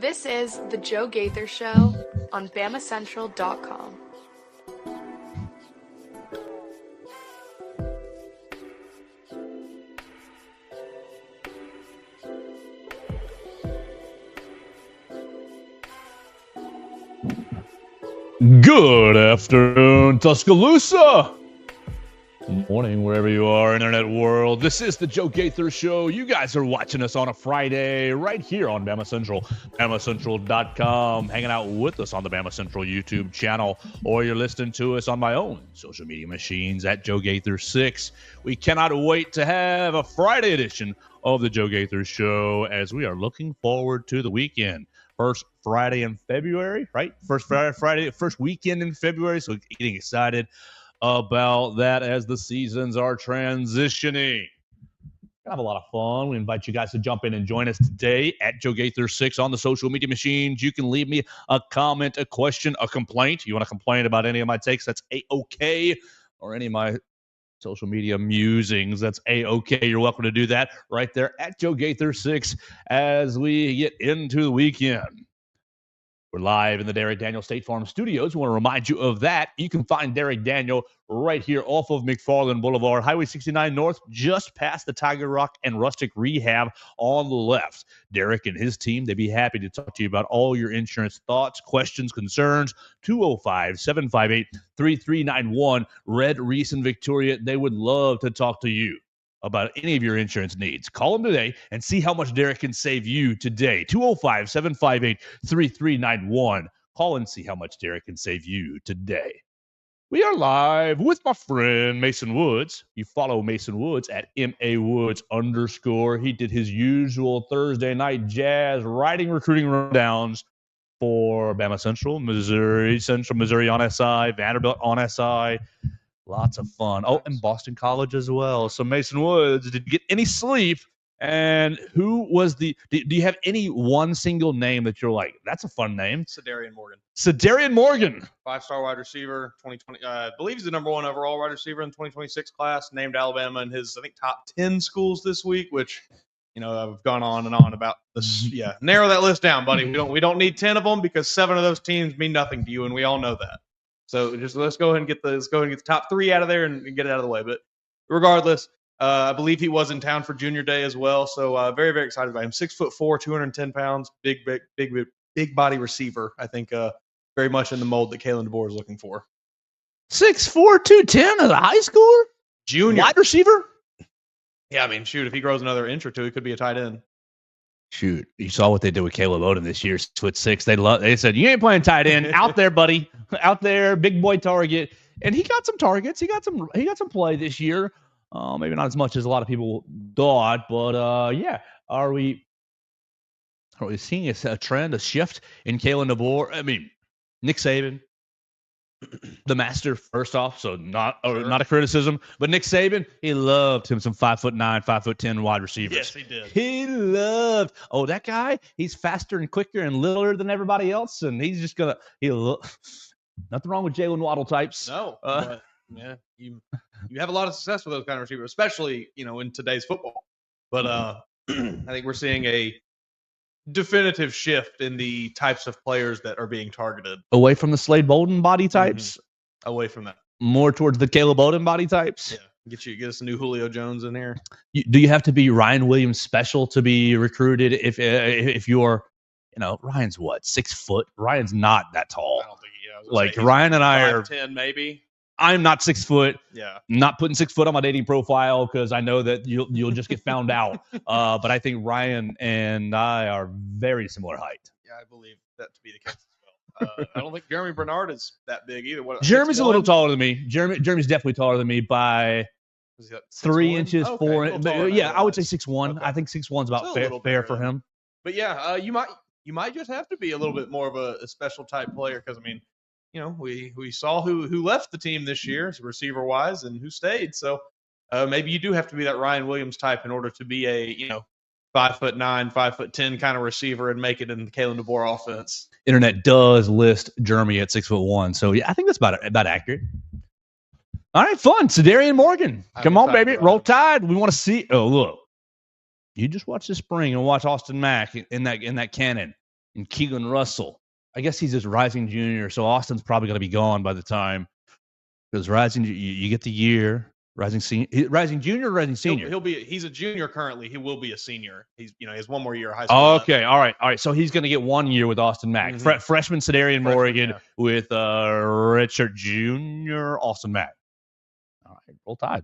This is The Joe Gaither Show on BamaCentral.com. Good afternoon, Tuscaloosa. Good morning, wherever you are, internet world. This is the Joe Gaither Show. You guys are watching us on a Friday right here on Bama Central, BamaCentral.com, hanging out with us on the Bama Central YouTube channel, or you're listening to us on my own social media machines at Joe Gaither 6. We cannot wait to have a Friday edition of the Joe Gaither Show as we are looking forward to the weekend. First Friday in February, right? First weekend in February. So getting excited about that as the seasons are transitioning. Gonna have a lot of fun. We invite you guys to jump in and join us today at Joe Gaither 6 on the social media machines. You can leave me a comment, a question, a complaint. You want to complain about any of my takes? That's A-OK. Or any of my social media musings, that's A-OK. You're welcome to do that right there at Joe Gaither 6 as we get into the weekend. We're live in the Derek Daniel State Farm Studios. We want to remind you of that. You can find Derek Daniel right here off of McFarland Boulevard, Highway 69 North, just past the Tiger Rock and Rustic Rehab on the left. Derek and his team, they'd be happy to talk to you about all your insurance thoughts, questions, concerns. 205-758-3391. Red, Reese, and Victoria, they would love to talk to you about any of your insurance needs. Call them today and see how much Derek can save you today. 205-758-3391. Call and see how much Derek can save you today. We are live with my friend Mason Woods. You follow Mason Woods at MAWoods_. He did his usual Thursday night jazz writing recruiting rundowns for Bama Central, Missouri on SI, Vanderbilt on SI. Lots of fun. Oh, and Boston College as well. So Mason Woods, did you get any sleep? And who was do you have any one single name that you're like, that's a fun name? Cedarian Morgan. Cedarian Morgan. 5-star wide receiver, 2020. I believe he's the number one overall wide receiver in the 2026 class. Named Alabama in his, I think, top 10 schools this week, which, you know, I've gone on and on about this. Yeah, narrow that list down, buddy. We don't need 10 of them because 7 of those teams mean nothing to you, and we all know that. So just let's go ahead and get the top 3 out of there and get it out of the way. But regardless, I believe he was in town for junior day as well. So very, very excited about him. 6'4", 210 pounds, big body receiver. I think very much in the mold that Kalen DeBoer is looking for. 6'4", 210 as a high schooler? Junior. Wide receiver? Yeah, I mean, shoot, if he grows another inch or two, he could be a tight end. Shoot, you saw what they did with Caleb Odom this year. 6'6". They said, you ain't playing tight end. Out there, buddy. Out there, big boy target. And he got some targets. He got some play this year. Maybe not as much as a lot of people thought, but yeah. Are we seeing a trend, a shift in Kalen DeBoer? I mean, Nick Saban, the master, first off, so not a criticism, but Nick Saban, he loved him some 5'9", 5'10" wide receivers. Yes, he did. He loved. Oh, that guy, he's faster and quicker and littler than everybody else, and he's just gonna. Nothing wrong with Jalen Waddle types. No, but yeah, you have a lot of success with those kind of receivers, especially in today's football. But I think we're seeing a definitive shift in the types of players that are being targeted. Away from the Slade Bolden body types. Away from that. More towards the Caleb Odom body types. Yeah. Get us a new Julio Jones in here. Do you have to be Ryan Williams special to be recruited? If you're, Ryan's what, 6 foot? Ryan's not that tall. I don't think Ryan and I are 5'10" maybe. I'm not 6 foot. Yeah. Not putting 6 foot on my dating profile because I know that you'll just get found out. But I think Ryan and I are very similar height. Yeah, I believe that to be the case as well. I don't think Jeremy Bernard is that big either. Jeremy's a little taller than me. Jeremy's definitely taller than me by 3 inches, 4 inches. I would say 6'1". Okay. I think 6'1" is about fair for him. But yeah, you might just have to be a little bit more of a special type player because I mean, we saw who left the team this year, receiver wise, and who stayed. So maybe you do have to be that Ryan Williams type in order to be a 5'9", 5'10" kind of receiver and make it in the Kalen DeBoer offense. Internet does list Jeremy at 6'1", so yeah, I think that's about accurate. All right, fun. Cedarian Morgan, come on, baby, roll Tide. We want to see. Oh, look, you just watch this spring and watch Austin Mack in that cannon. and Keelan Russell. I guess he's just rising junior, so Austin's probably going to be gone by the time. Because rising, you get the year. Rising junior or rising senior? He's a junior currently. He will be a senior. He has one more year of high school. Okay, all right. So he's going to get 1 year with Austin Mack. Mm-hmm. Freshman Sedarian Morgan with Richard Jr. Austin Mack. All right, roll Tide.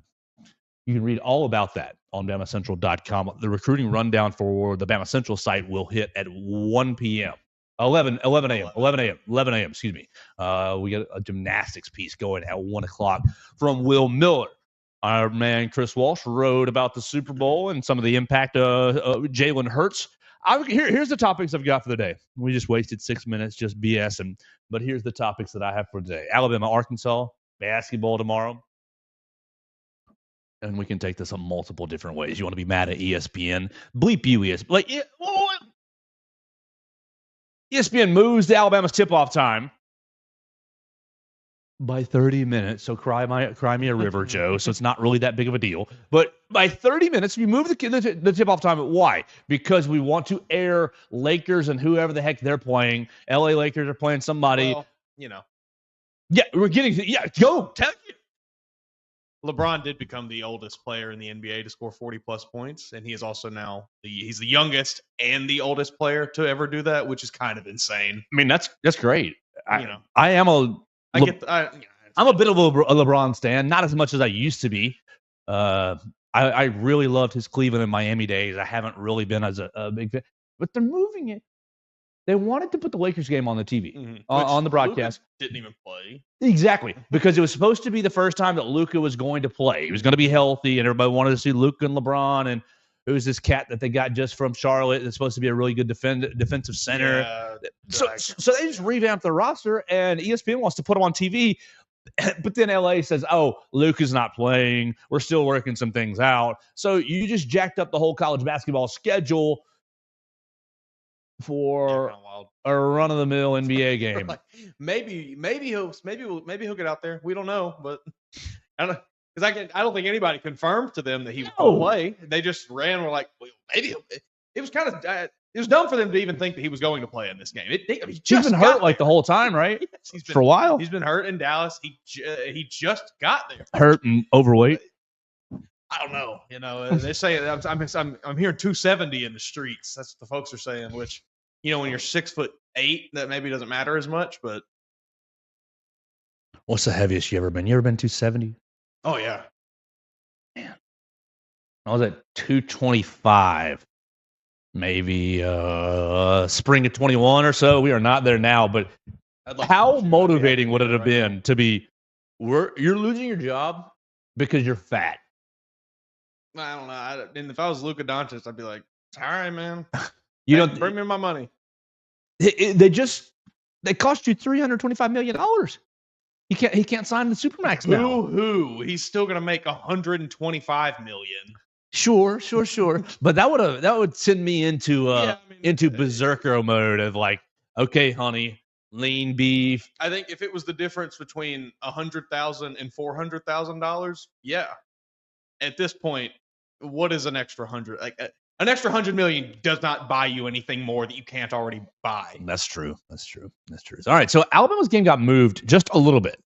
You can read all about that on BamaCentral.com. The recruiting rundown for the Bama Central site will hit at 1 p.m. 11 a.m. Excuse me. We got a gymnastics piece going at 1 o'clock from Will Miller. Our man Chris Walsh wrote about the Super Bowl and some of the impact of Jalen Hurts. Here's the topics I've got for the day. We just wasted 6 minutes just BSing, but here's the topics that I have for today. Alabama, Arkansas, basketball tomorrow. And we can take this on multiple different ways. You want to be mad at ESPN? Bleep you, ESPN. ESPN moves to Alabama's tip-off time by 30 minutes. So cry me a river, Joe. So it's not really that big of a deal. But by 30 minutes, you move the tip-off time. Why? Because we want to air Lakers and whoever the heck they're playing. LA Lakers are playing somebody. Well, Yeah, we're getting – go. Tell you. LeBron did become the oldest player in the NBA to score 40-plus points, and he is also now he's the youngest and the oldest player to ever do that, which is kind of insane. I mean, that's great. I'm a bit of a LeBron stan, not as much as I used to be. I really loved his Cleveland and Miami days. I haven't really been as a big fan, but they're moving it. They wanted to put the Lakers game on the TV, on the broadcast. Luka didn't even play. Exactly, because it was supposed to be the first time that Luka was going to play. He was going to be healthy, and everybody wanted to see Luka and LeBron. And who's this cat that they got just from Charlotte that's supposed to be a really good defensive center? Yeah, so they just revamped the roster, and ESPN wants to put them on TV. But then LA says, oh, Luka's not playing. We're still working some things out. So you just jacked up the whole college basketball schedule for a run-of-the-mill NBA game. Maybe he'll get out there. We don't know, but I don't think anybody confirmed to them that he would play. They just ran. We're like, well, maybe it was kind of it was dumb for them to even think that he was going to play in this game. He's been hurt like the whole time, right? Yes, for a while. He's been hurt in Dallas. He just got there. Hurt and overweight. I don't know. They say I'm hearing 270 in the streets. That's what the folks are saying. Which, when you're 6'8", that maybe doesn't matter as much. But what's the heaviest you ever been? You ever been 270? Oh yeah, man. I was at 225, maybe spring of 21 or so. We are not there now, but how motivating would it have been to be? You're losing your job because you're fat. I don't know. And if I was Luka Doncic, I'd be like, "All right, man. Bring me my money." They cost you $325 million. He can't sign the Supermax now. He's still gonna make $125 million. Sure. But that would send me into berserker mode of like, okay, honey, lean beef. I think if it was the difference between $100,000 and $400,000, yeah. At this point, what is an extra 100? Like an extra $100 million does not buy you anything more that you can't already buy. That's true. All right, so Alabama's game got moved just a little bit.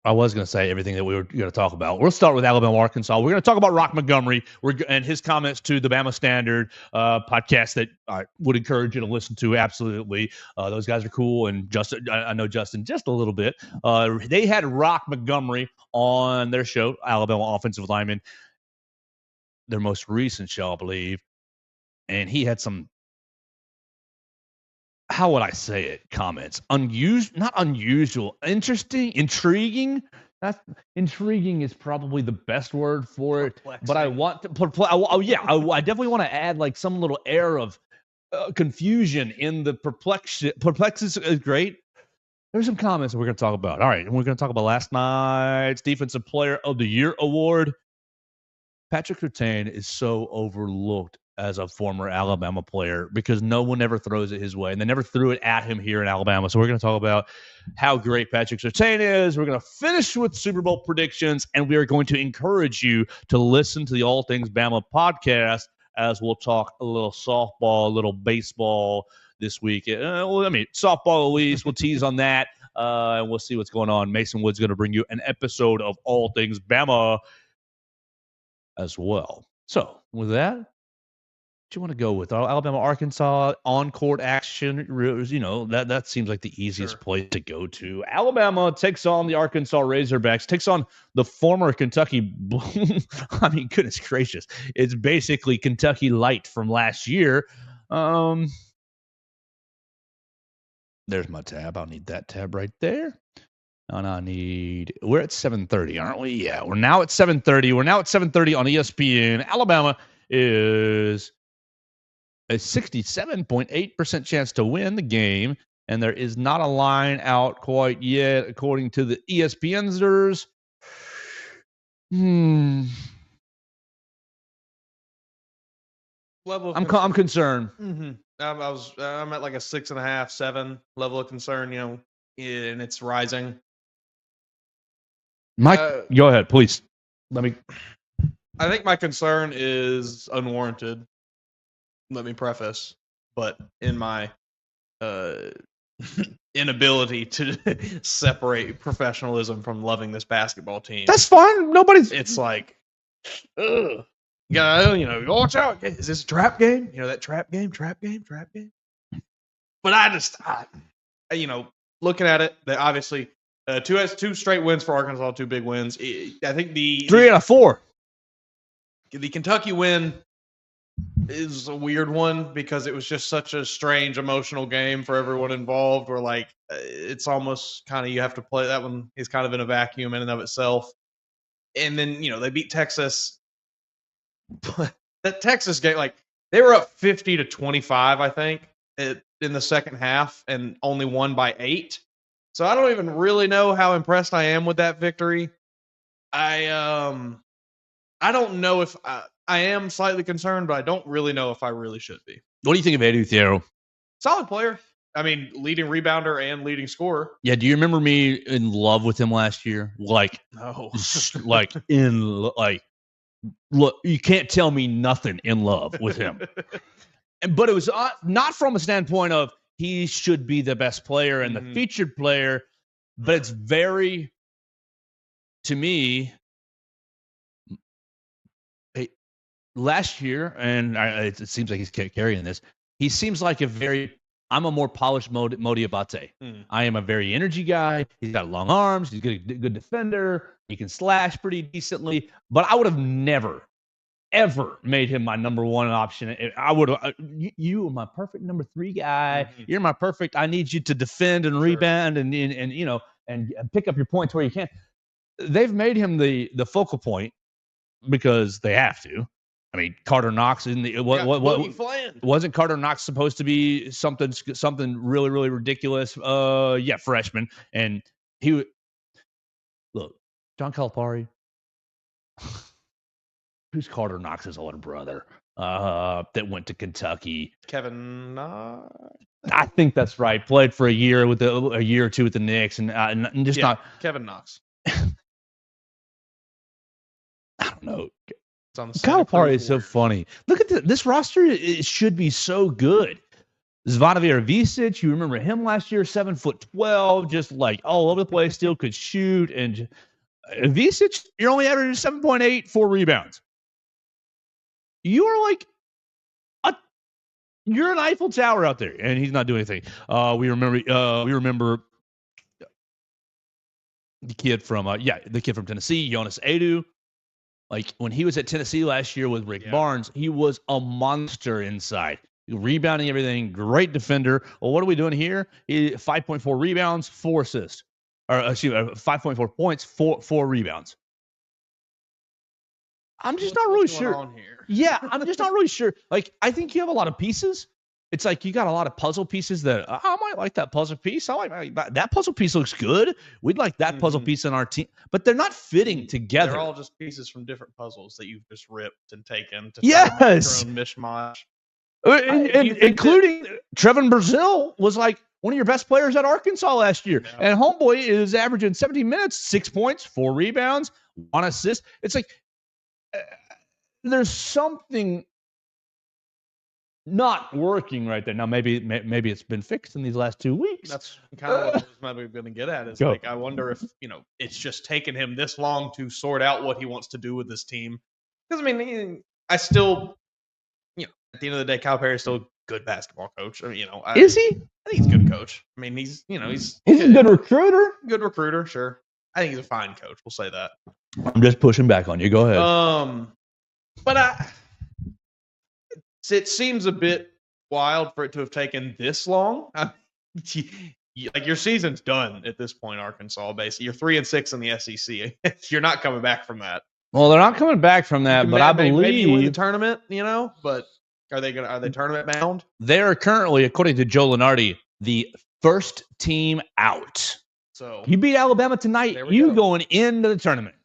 I was going to say everything that we were going to talk about. We'll start with Alabama, Arkansas. We're going to talk about Roq Montgomery and his comments to the Bama Standard podcast that I would encourage you to listen to. Absolutely. Those guys are cool. And Justin, I know Justin just a little bit. They had Roq Montgomery on their show, Alabama offensive lineman, their most recent show, I believe. And he had some, how would I say it? Comments. Not unusual. Interesting. Intriguing. Intriguing is probably the best word for it. But I want to I definitely want to add like some little air of confusion in the perplexity. Perplexity is great. There's some comments that we're going to talk about. All right. And we're going to talk about last night's Defensive Player of the Year award. Patrick Surtain is so overlooked as a former Alabama player because no one ever throws it his way, and they never threw it at him here in Alabama. So we're going to talk about how great Patrick Surtain is. We're going to finish with Super Bowl predictions, and we are going to encourage you to listen to the All Things Bama podcast as we'll talk a little softball, a little baseball, this week. Softball at least. We'll tease on that, and we'll see what's going on. Mason Wood's going to bring you an episode of all things Bama as well. So with that, what you want to go with? Alabama, Arkansas, on-court action. That seems like the easiest place to go to. Alabama takes on the Arkansas Razorbacks, takes on the former Kentucky. I mean, goodness gracious. It's basically Kentucky Light from last year. There's my tab. I'll need that tab right there. And we're at 7:30, aren't we? Yeah, we're now at 7:30. We're now at 7:30 on ESPN. Alabama is a 67.8% chance to win the game, and there is not a line out quite yet, according to the ESPNsters. I'm concerned. Mm-hmm. I'm at like a 6.5, 7 level of concern, and it's rising. Mike, go ahead, please. I think my concern is unwarranted. Let me preface, but in my inability to separate professionalism from loving this basketball team. That's fine. It's like, ugh. Watch out. Is this a trap game? That trap game. But looking at it, they obviously two straight wins for Arkansas, 2 big wins. I think 3 out of 4. The Kentucky win is a weird one because it was just such a strange emotional game for everyone involved, where it's almost kind of, you have to play that one is kind of in a vacuum in and of itself. And then they beat Texas. But that Texas game, they were up 50-25, I think, in the second half, and only won by 8. So I don't even really know how impressed I am with that victory. I don't know if I am slightly concerned, but I don't really know if I really should be. What do you think of Edu Thiero? Solid player. I mean, leading rebounder and leading scorer. Yeah, do you remember me in love with him last year? No. Look, you can't tell me nothing in love with him. But it was not from a standpoint of he should be the best player and the featured player, but it's very, to me, last year, and it seems like he's carrying this, he seems like I'm a more polished Modi Abate. I am a very energy guy. He's got long arms. He's a good defender. He can slash pretty decently. But I would have never, ever made him my number 1 option. I would have. You are my perfect number 3 guy. You're my perfect. I need you to defend and rebound and pick up your points where you can. They've made him the focal point because they have to. I mean, Carter Knox wasn't Carter Knox supposed to be something really, really ridiculous? Freshman, and look, John Calipari, who's Carter Knox's older brother, that went to Kentucky. Kevin Knox. I think that's right. Played for a year or 2 with the Knicks, and just not Kevin Knox. I don't know. Calipari is so funny. Look at this roster. It should be so good. Zvonimir Visic, you remember him last year, 7'12", just all over the place, still could shoot. And Visic, you're only averaging 7.8, 4 rebounds. You're you're an Eiffel Tower out there, and he's not doing anything. We remember the kid from Tennessee, Jonas Edu. When he was at Tennessee last year with Rick Barnes, he was a monster inside. Rebounding everything, great defender. Well, what are we doing here? 5.4 rebounds, 4 assists. 5.4 points, 4 rebounds. I'm just not really sure. Yeah, I'm just not really sure. I think you have a lot of pieces. It's you got a lot of puzzle pieces that I might like that puzzle piece. I like that puzzle piece looks good. We'd like that puzzle piece in our team, but they're not fitting together. They're all just pieces from different puzzles that you've just ripped and taken to yes, your own mishmash. Including Trevin Brazil was one of your best players at Arkansas last year, and homeboy is averaging 17 minutes, 6 points, 4 rebounds, 1 assist. It's there's something not working right there. Now, maybe it's been fixed in these last 2 weeks. That's kind of what I was maybe going to get at. Is Go. like I wonder if it's just taken him this long to sort out what he wants to do with this team. Because I mean, I still, at the end of the day, Calipari is still a good basketball coach. I mean, Is he? I think he's a good coach. I mean, he's a good recruiter. Good recruiter, sure. I think he's a fine coach. We'll say that. I'm just pushing back on you. Go ahead. But it seems a bit wild for it to have taken this long. Like your season's done at this point, Arkansas. Basically, you're 3-6 in the SEC. You're not coming back from that. Well, they're not coming back from that, but I believe maybe you win the tournament. But are they tournament bound? They are currently, according to Joe Lunardi, the first team out. So you beat Alabama tonight, you going into the tournament.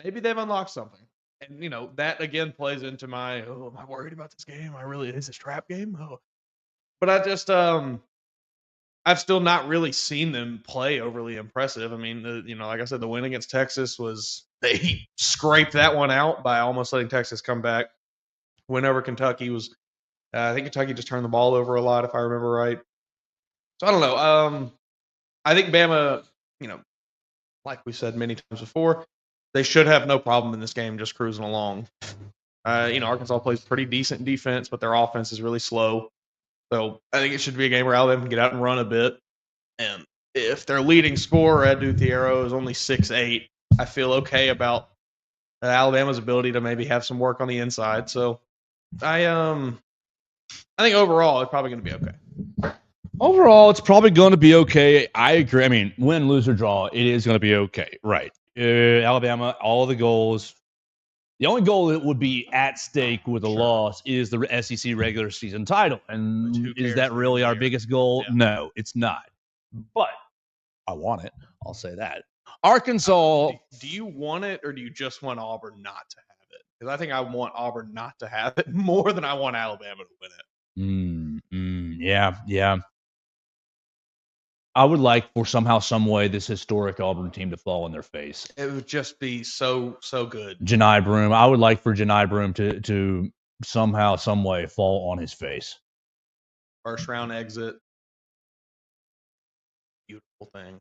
Maybe they've unlocked something. And, that again plays into my, am I worried about this game? Is this trap game? Oh. But I just, I've still not really seen them play overly impressive. I mean, like I said, the win against Texas they scraped that one out by almost letting Texas come back. Win over Kentucky was, I think Kentucky just turned the ball over a lot, if I remember right. So I don't know. I think Bama, like we said many times before, they should have no problem in this game just cruising along. Arkansas plays pretty decent defense, but their offense is really slow. So I think it should be a game where Alabama can get out and run a bit. And if their leading scorer, Edu Thiero, is only 6'8", I feel okay about Alabama's ability to maybe have some work on the inside. So I think overall it's probably going to be okay. Overall, it's probably going to be okay. I agree. I mean, win, lose, or draw, it is going to be okay. Right. Alabama, all the goals. The only goal that would be at stake with a loss is the SEC regular season title. And is that really our biggest goal? Yeah. No, it's not. But I want it. I'll say that. Arkansas. Do you want it, or do you just want Auburn not to have it? Because I think I want Auburn not to have it more than I want Alabama to win it. Yeah. I would like for somehow, some way, this historic Auburn team to fall in their face. It would just be so good. Janai Broome. I would like for Janai Broome to somehow, some way fall on his face. First round exit. Beautiful thing.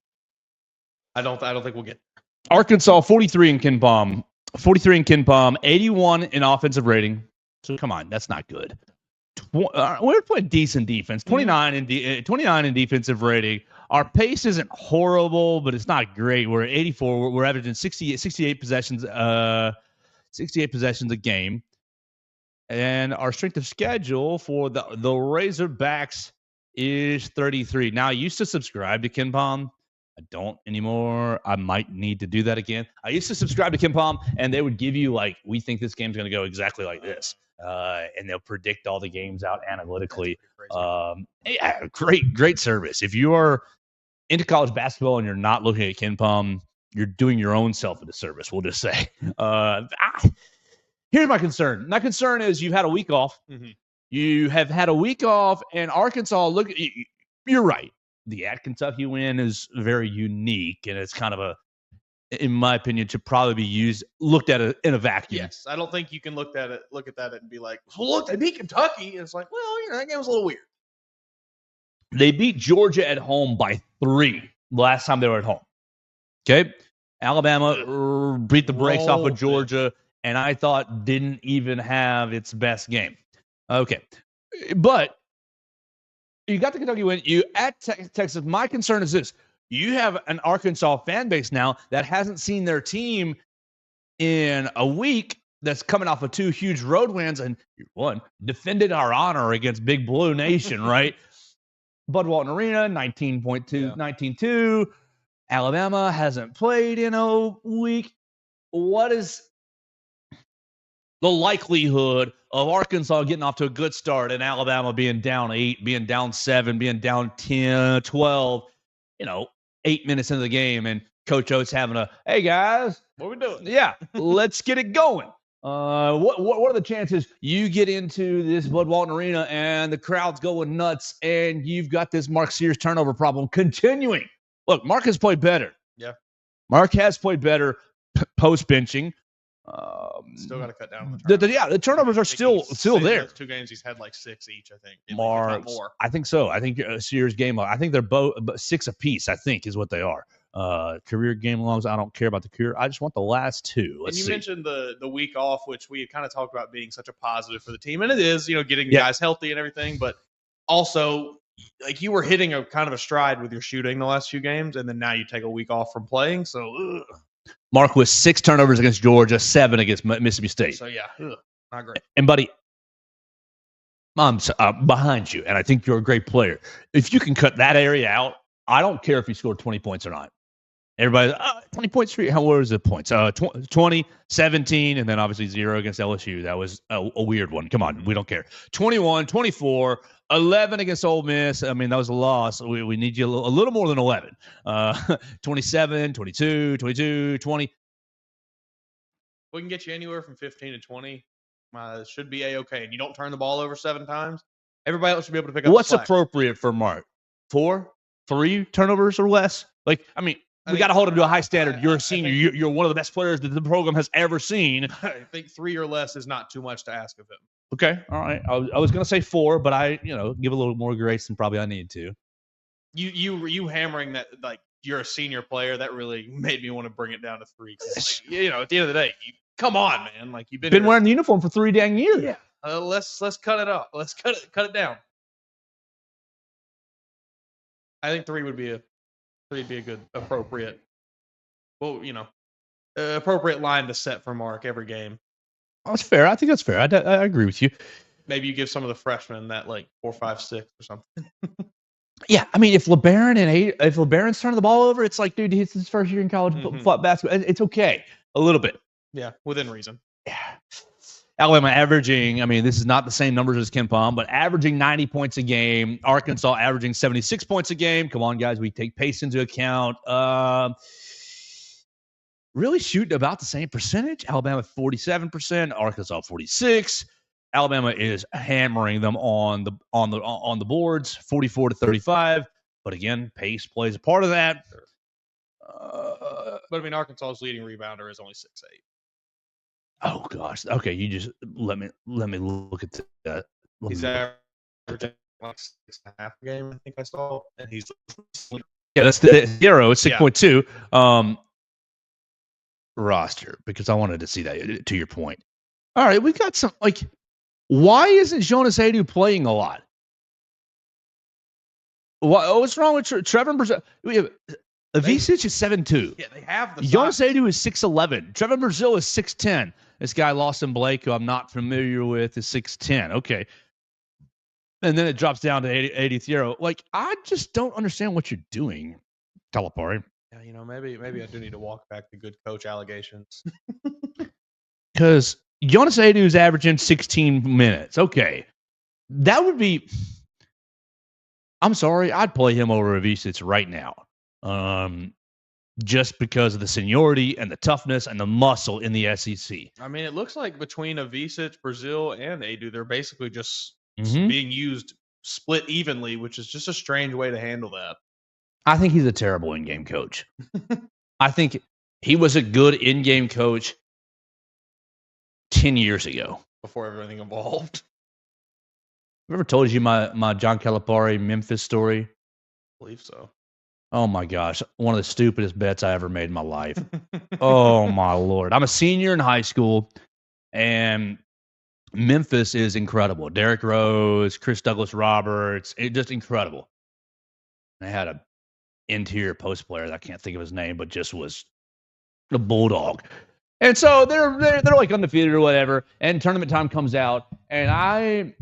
I don't think we'll get there. Arkansas 43 in KenPom. 43 in KenPom. 81 in offensive rating. So come on, that's not good. We're playing decent defense. 29 in defensive rating. Our pace isn't horrible, but it's not great. We're at 84. We're averaging 68 possessions. 68 possessions a game. And our strength of schedule for the Razorbacks is 33. Now, I used to subscribe to KenPom. I don't anymore. I might need to do that again. I used to subscribe to KenPom, and they would give you, we think this game's going to go exactly like this. And they'll predict all the games out analytically. Yeah, great service. If you are into college basketball and you're not looking at KenPom, you're doing your own self a disservice, we'll just say. Here's my concern. My concern is you've had a week off. Mm-hmm. You have had a week off, and Arkansas, you're right. The at Kentucky win is very unique, and it's kind of in my opinion, to probably be looked at in a vacuum. Yes, I don't think you can look at that and be like, well, look, they beat Kentucky. And it's like, well, that game was a little weird. They beat Georgia at home by 3 last time they were at home. Okay? Alabama beat the brakes off of Georgia, and I thought didn't even have its best game. Okay. But you got the Kentucky win. You at Texas. My concern is this. You have an Arkansas fan base now that hasn't seen their team in a week, that's coming off of 2 huge road wins, and defended our honor against Big Blue Nation, right? Bud Walton Arena, 19.2. Alabama hasn't played in a week. What is the likelihood of Arkansas getting off to a good start and Alabama being down 8, being down 7, being down 10, 12, 8 minutes into the game, and Coach Oates having hey guys, what are we doing? Yeah, let's get it going. What are the chances you get into this Bud Walton Arena and the crowd's going nuts and you've got this Mark Sears turnover problem continuing? Look, Mark has played better. Yeah. Mark has played better post benching. Still got to cut down on the turnovers. The turnovers are still there. Those 2 games, he's had like 6 each, I think. If Marks, not more. I think so. I think Sears game log. I think they're both 6 apiece. I think is what they are. Career game logs. I don't care about the career. I just want the last 2. And you mentioned the week off, which we had kind of talked about being such a positive for the team, and it is. Getting guys healthy and everything, but also like you were hitting a kind of a stride with your shooting the last few games, and then now you take a week off from playing. So. Mark with 6 turnovers against Georgia, 7 against Mississippi State. So, yeah, not great. And, buddy, I'm behind you, and I think you're a great player. If you can cut that area out, I don't care if you scored 20 points or not. Everybody, 20 points for you. What was the points? 20, 17, and then obviously 0 against LSU. That was a weird one. Come on, we don't care. 21, 24, 11 against Ole Miss. I mean, that was a loss. We need you a little more than 11. 27, 22, 22, 20. We can get you anywhere from 15 to 20. Should be A-okay. And you don't turn the ball over 7 times. Everybody else should be able to pick up What's the slack. Appropriate for Mark? 4, 3 turnovers or less? Like, I mean, we got to hold him to a high standard. You're a senior. You're one of the best players that the program has ever seen. I think 3 or less is not too much to ask of him. Okay, all right. I was going to say 4, but I, give a little more grace than probably I need to. You hammering that like you're a senior player, that really made me want to bring it down to 3. Like, at the end of the day, come on, man. Like you've been wearing the uniform for 3 dang years. Yeah. Let's cut it up. Let's cut it down. I think 3 would be a good appropriate. Well, appropriate line to set for Mark every game. That's fair. I think that's fair. I agree with you. Maybe you give some of the freshmen that like 4, 5, 6 or something. Yeah, I mean, if LeBaron's turning the ball over, it's like, dude, it's his first year in college basketball. It's okay, a little bit. Yeah, within reason. Yeah. Alabama averaging, I mean, this is not the same numbers as Ken Palm, but averaging 90 points a game. Arkansas averaging 76 points a game. Come on, guys, we take pace into account. Really shooting about the same percentage. Alabama 47%, Arkansas 46%. Alabama is hammering them on the boards, 44-35. But again, pace plays a part of that. But I mean, Arkansas's leading rebounder is only 6'8". Oh gosh. Okay, you just let me look at that. He's averaging like 6.5 a game. I think I saw, and he's that's the 0. It's 6.2. Roster, because I wanted to see that. To your point. All right, we got some like. Why isn't Jonas Adu playing a lot? What's wrong with Trevor Brazil? Avicic is 7'2". Yeah, they have the Jonas Adu is 6'11". Trevor Brazil is 6'10". This guy, Lawson Blake, who I'm not familiar with, is 6'10". Okay. And then it drops down to 80 Thiero. Like, I just don't understand what you're doing, Calipari. Yeah, maybe I do need to walk back the good coach allegations. Because Jonas Adu is averaging 16 minutes. Okay. That would be... I'm sorry. I'd play him over Avicic right now. Just because of the seniority and the toughness and the muscle in the SEC. I mean, it looks like between Avicic, Brazil, and Adu, they're basically just being used split evenly, which is just a strange way to handle that. I think he's a terrible in-game coach. I think he was a good in-game coach 10 years ago. Before everything evolved. I've ever told you my John Calipari Memphis story? I believe so. Oh, my gosh. One of the stupidest bets I ever made in my life. Oh, my Lord. I'm a senior in high school, and Memphis is incredible. Derrick Rose, Chris Douglas Roberts, just incredible. They had a interior post player that I can't think of his name, but just was a bulldog. And so they're like undefeated or whatever, and tournament time comes out, and I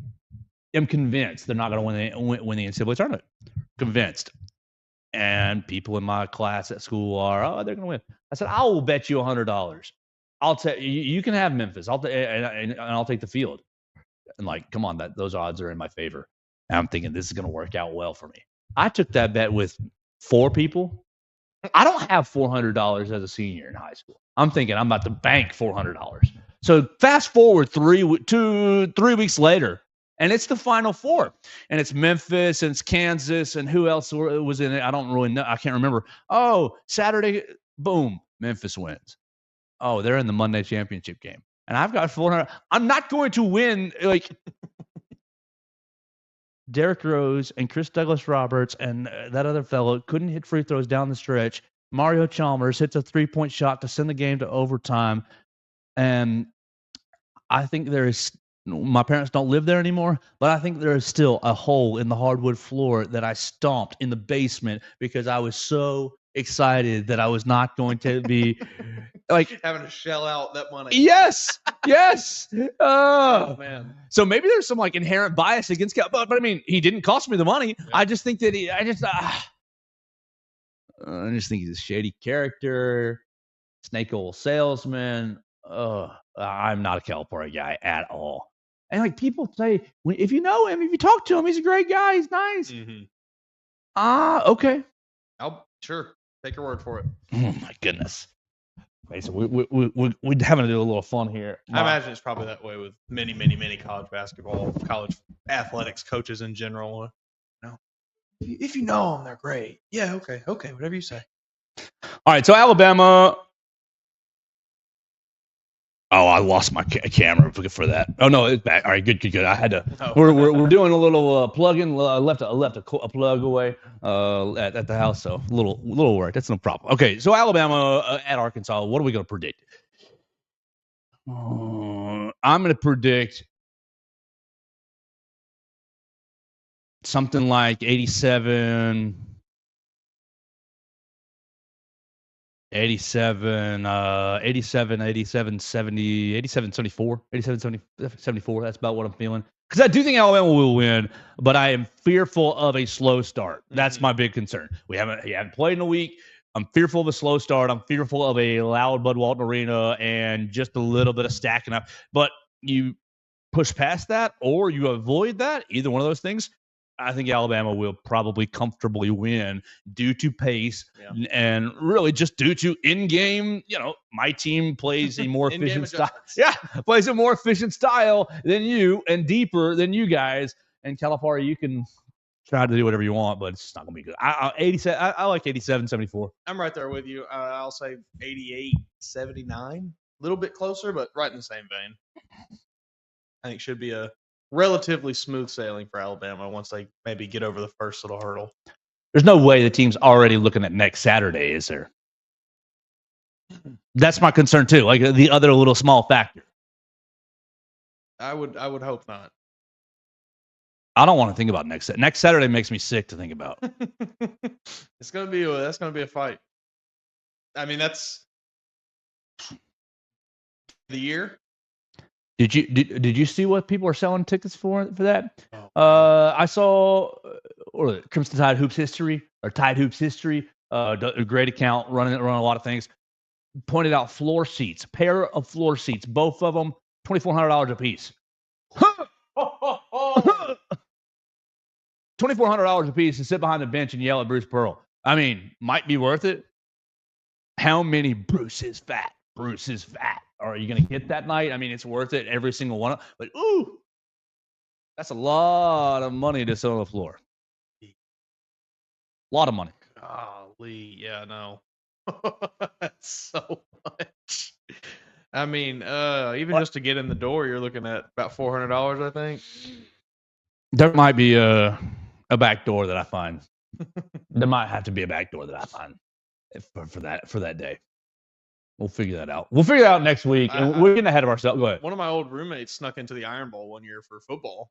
am convinced they're not going to win the NCAA tournament. Convinced. And people in my class at school are, they're going to win. I said, I will bet you $100. I'll tell you can have Memphis. I'll take the field. And like, come on, those odds are in my favor. And I'm thinking this is going to work out well for me. I took that bet with 4 people. I don't have $400 as a senior in high school. I'm thinking I'm about to bank $400. So fast forward 3 weeks later, and it's the Final Four. And it's Memphis, and it's Kansas, and who else was in it? I don't really know. I can't remember. Oh, Saturday, boom, Memphis wins. oh, they're in the Monday championship game. And I've got 400. I'm not going to win. Like, Derrick Rose and Chris Douglas Roberts and that other fellow couldn't hit free throws down the stretch. Mario Chalmers hits a 3-point shot to send the game to overtime. And I think there is, my parents don't live there anymore, but I think there is still a hole in the hardwood floor that I stomped in the basement because I was so excited that I was not going to be like having to shell out that money. Yes. Oh man. So maybe there's some like inherent bias against Cal, but I mean, he didn't cost me the money. Yeah. I just think that I just think he's a shady character, snake oil salesman. I'm not a Calipari guy at all. And like people say, if you know him, if you talk to him, he's a great guy. He's nice. Mm-hmm. Okay. I'll sure take your word for it. Oh my goodness. Okay, so we're having to do a little fun here. I imagine it's probably that way with many college basketball, college athletics coaches in general. No, if you know them, they're great. Yeah, okay, whatever you say. All right, so Alabama. Oh, I lost my camera for that. Oh no, it's back. All right, good. I had to. Oh. We're doing a little plug-in. I left a plug away at the house, so a little work. That's no problem. Okay, so Alabama at Arkansas. What are we going to predict? I'm going to predict something like 87, 70, 74. That's about what I'm feeling. Because I do think Alabama will win, but I am fearful of a slow start. That's my big concern. You haven't played in a week. I'm fearful of a slow start. I'm fearful of a loud Bud Walton Arena and just a little bit of stacking up. But you push past that or you avoid that, either one of those things, I think Alabama will probably comfortably win due to pace and really just due to in-game, my team plays a more efficient style. Yeah, plays a more efficient style than you and deeper than you guys. And Calipari, you can try to do whatever you want, but it's just not going to be good. I like 87, 74. I'm right there with you. I'll say 88, 79. A little bit closer, but right in the same vein. I think it should be a relatively smooth sailing for Alabama once they maybe get over the first little hurdle. There's no way the team's already looking at next Saturday, is there? That's my concern too. Like the other little small factor. I would hope not. I don't want to think about next Saturday. Makes me sick to think about. That's gonna be a fight. I mean, that's the year. Did you see what people are selling tickets for that? I saw Crimson Tide Hoops History or Tide Hoops History, a great account running a lot of things. Pointed out floor seats, a pair of floor seats, both of them $2,400 a piece. $2,400 a piece to sit behind the bench and yell at Bruce Pearl. I mean, might be worth it. How many Bruce is fat are you going to get that night? I mean, it's worth it, every single one. But, that's a lot of money to sit on the floor. A lot of money. Golly, yeah, no. That's so much. I mean, even just to get in the door, you're looking at about $400, I think. There might be a back door that I find. There might have to be a back door that I find for that day. We'll figure that out. We'll figure it out next week. And we're getting ahead of ourselves. Go ahead. One of my old roommates snuck into the Iron Bowl one year for football.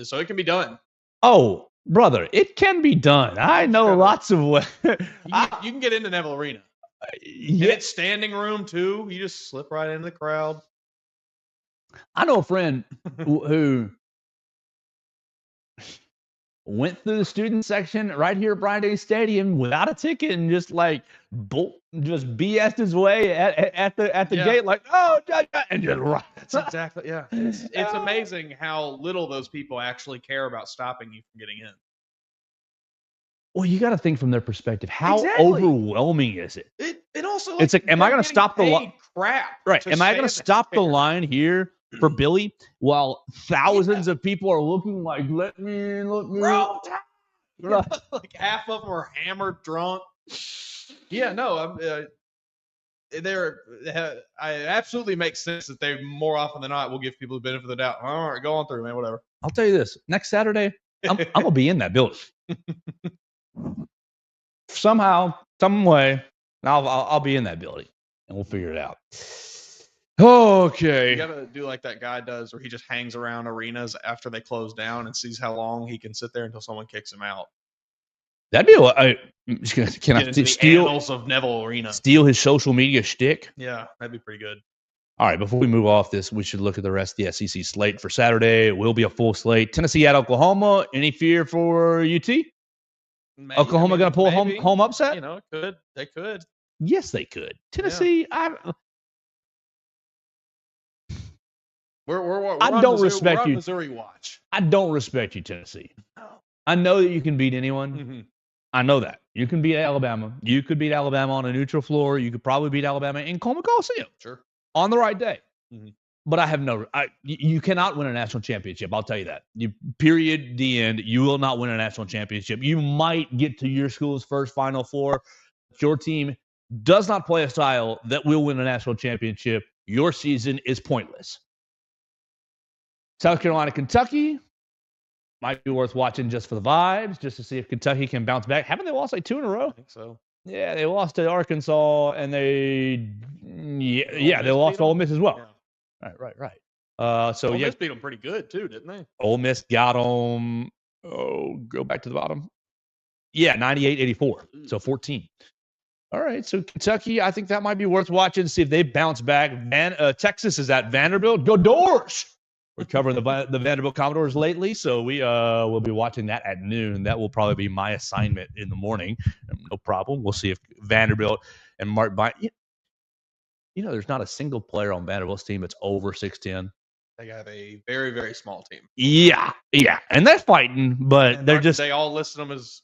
So it can be done. Oh, brother, it can be done. I know lots of ways. You can get into Neville Arena. Yeah. It's standing room, too. You just slip right into the crowd. I know a friend who went through the student section right here at Bryant Day Stadium without a ticket and just just BS'd his way at the gate, like, and just right. That's exactly, yeah. It's amazing how little those people actually care about stopping you from getting in. Well, you got to think from their perspective. How overwhelming is it? It also, it's like, am I going to stop the line? Crap. Right. Am I going to stop the line here for Billy while thousands of people are looking like, let me in. Bro, like half of them are hammered, drunk. Yeah, no, I absolutely makes sense that they more often than not will give people the benefit of the doubt. All right, go on through, man. Whatever. I'll tell you this: next Saturday, I'm gonna be in that building somehow, some way. I'll be in that building, and we'll figure it out. Okay. You gotta do like that guy does, where he just hangs around arenas after they close down and sees how long he can sit there until someone kicks him out. That'd be can Get into the annals of Neville Arena. Steal his social media shtick? Yeah, that'd be pretty good. All right, before we move off this, we should look at the rest of the SEC slate for Saturday. It will be a full slate. Tennessee at Oklahoma. Any fear for UT? Maybe, Oklahoma going to pull a home upset? You know, they could. Yes, they could. Tennessee, We're I don't respect we're on you. Missouri watch. I don't respect you, Tennessee. No. I know that you can beat anyone. Mm-hmm. I know that. You can beat Alabama. You could beat Alabama on a neutral floor. You could probably beat Alabama in Coleman Coliseum. Sure. On the right day. Mm-hmm. But I have you cannot win a national championship. I'll tell you that. Period. The end. You will not win a national championship. You might get to your school's first Final Four. Your team does not play a style that will win a national championship. Your season is pointless. South Carolina, Kentucky might be worth watching just for the vibes, just to see if Kentucky can bounce back. Haven't they lost like 2 in a row? I think so. Yeah, they lost to Arkansas, and they lost to Ole Miss as well. Yeah. Right. So Ole Miss beat them pretty good too, didn't they? Ole Miss got them. Oh, go back to the bottom. Yeah, 98-84. So 14. All right. So Kentucky, I think that might be worth watching. See if they bounce back. Texas is at Vanderbilt. Go Doors! We're covering the Vanderbilt Commodores lately, so we will be watching that at noon. That will probably be my assignment in the morning. No problem. We'll see if Vanderbilt and Mark there's not a single player on Vanderbilt's team that's over 6'10". They have a very, very small team. Yeah, and they're fighting, but they all listed them as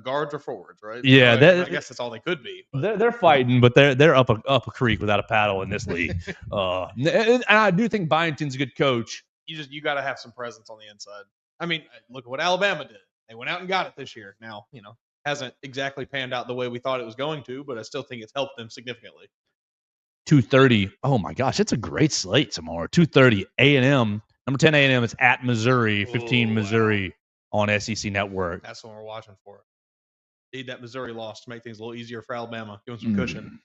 guards or forwards, right? Yeah, I guess that's all they could be. They're fighting, but they're up a creek without a paddle in this league. And I do think Byington's a good coach. You got to have some presence on the inside. I mean, look at what Alabama did. They went out and got it this year. Now, hasn't exactly panned out the way we thought it was going to, but I still think it's helped them significantly. 2:30. Oh my gosh, it's a great slate tomorrow. 2:30 A&M. Number 10 A&M is at Missouri. 15 Missouri on SEC Network. That's what we're watching for. Need that Missouri loss to make things a little easier for Alabama. Give them some cushion.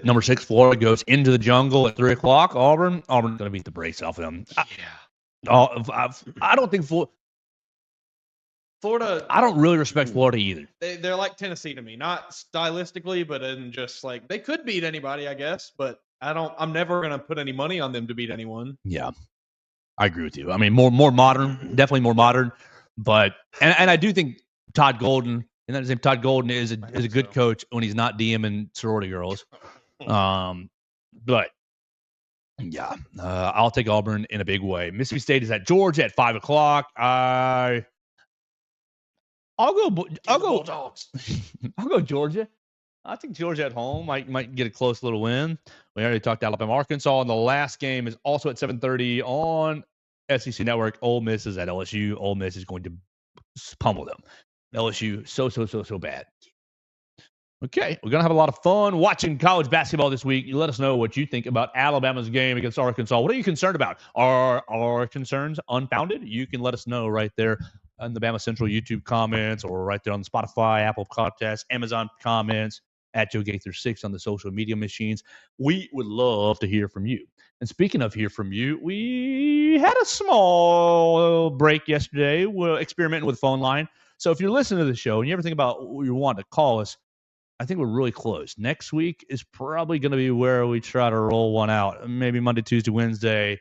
Number 6, Florida goes into the jungle at 3 o'clock. Auburn's going to beat the brakes off of them. I don't think Florida. I don't really respect Florida either. They're like Tennessee to me, not stylistically, but in just like they could beat anybody, I guess. But I'm never going to put any money on them to beat anyone. Yeah, I agree with you. I mean, more modern, definitely more modern. But and I do think Todd Golden. And that his name, Todd Golden, is a good coach when he's not DMing sorority girls. But yeah, I'll take Auburn in a big way. Mississippi State is at Georgia at 5 o'clock. I'll go Dogs. I'll go Georgia. I think Georgia at home might get a close little win. We already talked Alabama, Arkansas, and the last game is also at 7:30 on SEC Network. Ole Miss is at LSU. Ole Miss is going to pummel them. LSU, so bad. Okay, we're going to have a lot of fun watching college basketball this week. You let us know what you think about Alabama's game against Arkansas. What are you concerned about? Are our concerns unfounded? You can let us know right there on the Bama Central YouTube comments or right there on Spotify, Apple Podcasts, Amazon comments, at Joe Gaither 6 on the social media machines. We would love to hear from you. And speaking of hear from you, we had a small break yesterday. We're experimenting with the phone line. So if you're listening to the show and you ever think about you want to call us, I think we're really close. Next week is probably going to be where we try to roll one out. Maybe Monday, Tuesday, Wednesday.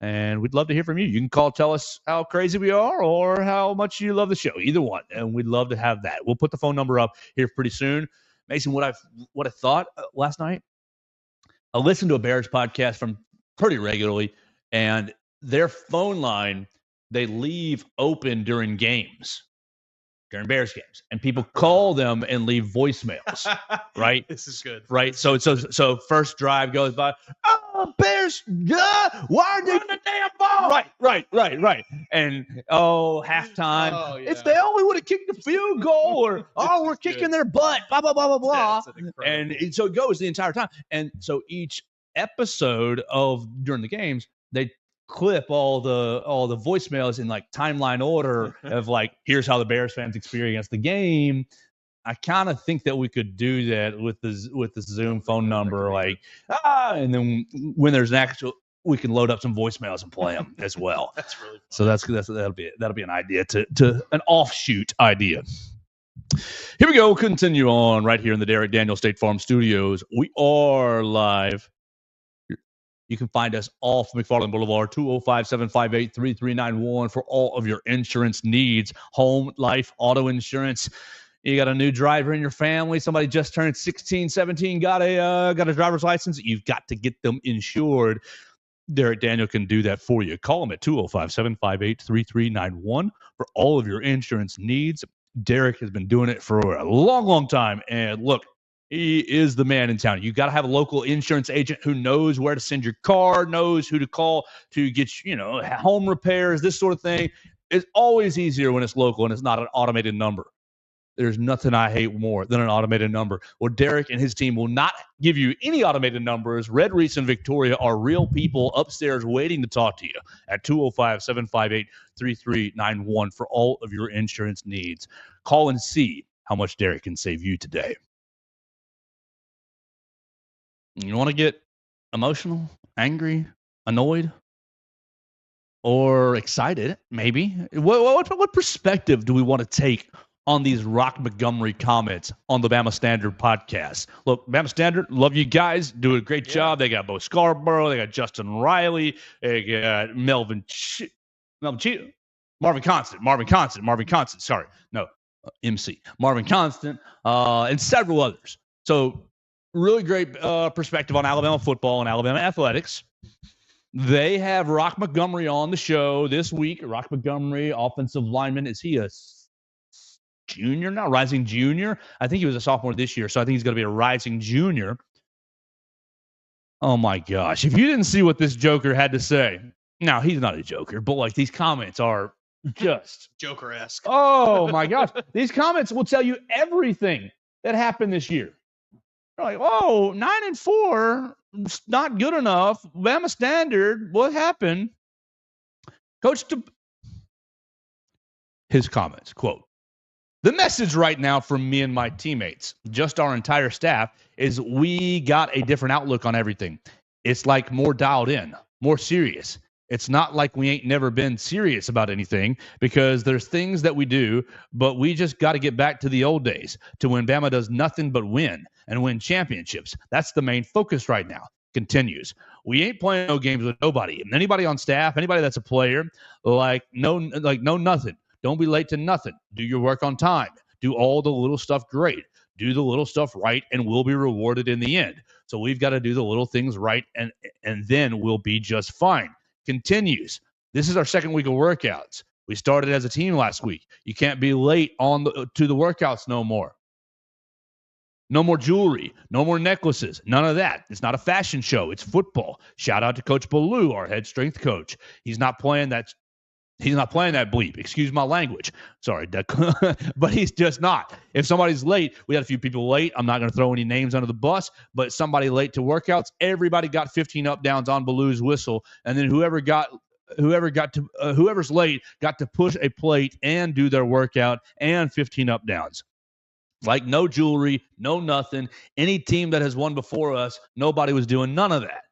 And we'd love to hear from you. You can call, tell us how crazy we are or how much you love the show. Either one. And we'd love to have that. We'll put the phone number up here pretty soon. Mason, what I thought last night, I listened to a Bears podcast from pretty regularly, and their phone line, they leave open during games. During Bears games, and people call them and leave voicemails, right? This is good. Right? So first drive goes by, oh, Bears, why are they Run the damn ball. Right. And halftime. Oh, yeah. If they only would have kicked the field goal, or we're is kicking good. their butt, blah blah blah blah blah. That's an incredible. And so it goes the entire time. And so each episode during the games, they clip all the voicemails in like timeline order of like, here's how the Bears fans experience the game. I kind of think that we could do that with the Zoom phone number, like, and then when there's an actual, we can load up some voicemails and play them as well. That's really fun. So that'll be an idea to an offshoot idea. Here we go. Continue on right here in the Derek Daniel State Farm Studios. We are live. You can find us off McFarland Boulevard, 205-758-3391 for all of your insurance needs, home, life, auto insurance. You got a new driver in your family, somebody just turned 16, 17, got a driver's license. You've got to get them insured. Derek Daniel can do that for you. Call him at 205-758-3391 for all of your insurance needs. Derek has been doing it for a long, long time. And look, he is the man in town. You got to have a local insurance agent who knows where to send your car, knows who to call to get, home repairs, this sort of thing. It's always easier when it's local and it's not an automated number. There's nothing I hate more than an automated number. Well, Derek and his team will not give you any automated numbers. Red Reese and Victoria are real people upstairs waiting to talk to you at 205-758-3391 for all of your insurance needs. Call and see how much Derek can save you today. You want to get emotional, angry, annoyed, or excited, maybe? What perspective do we want to take on these Roq Montgomery comments on the Bama Standard podcast? Look, Bama Standard, love you guys. Do a great job. They got Bo Scarborough. They got Justin Riley. They got Marvin Constant. Sorry. No, MC. Marvin Constant, and several others. So really great perspective on Alabama football and Alabama athletics. They have Roq Montgomery on the show this week. Roq Montgomery, offensive lineman. Is he a junior now, rising junior? I think he was a sophomore this year, so I think he's going to be a rising junior. Oh my gosh. If you didn't see what this joker had to say, now he's not a joker, but like these comments are just Joker-esque. Oh my gosh. These comments will tell you everything that happened this year. They're like, 9-4, not good enough. Bama Standard, what happened? His comments, quote, "The message right now from me and my teammates, just our entire staff, is we got a different outlook on everything. It's like more dialed in, more serious. It's not like we ain't never been serious about anything, because there's things that we do, but we just got to get back to the old days, to when Bama does nothing but win and win championships. That's the main focus right now." Continues. "We ain't playing no games with nobody. And anybody on staff, anybody that's a player, no nothing. Don't be late to nothing. Do your work on time. Do all the little stuff great. Do the little stuff right, and we'll be rewarded in the end. So we've got to do the little things right, and then we'll be just fine." Continues. "This is our second week of workouts. We started as a team last week. You can't be late to the workouts no more. No more jewelry, no more necklaces, none of that. It's not a fashion show. It's football. Shout out to Coach Ballou, our head strength coach. He's not playing that bleep. Excuse my language. Sorry, but he's just not. If somebody's late, we had a few people late. I'm not going to throw any names under the bus, but somebody late to workouts, everybody got 15 up downs on Ballou's whistle, and then whoever's late got to push a plate and do their workout and 15 up downs. Like no jewelry, no nothing. Any team that has won before us, nobody was doing none of that.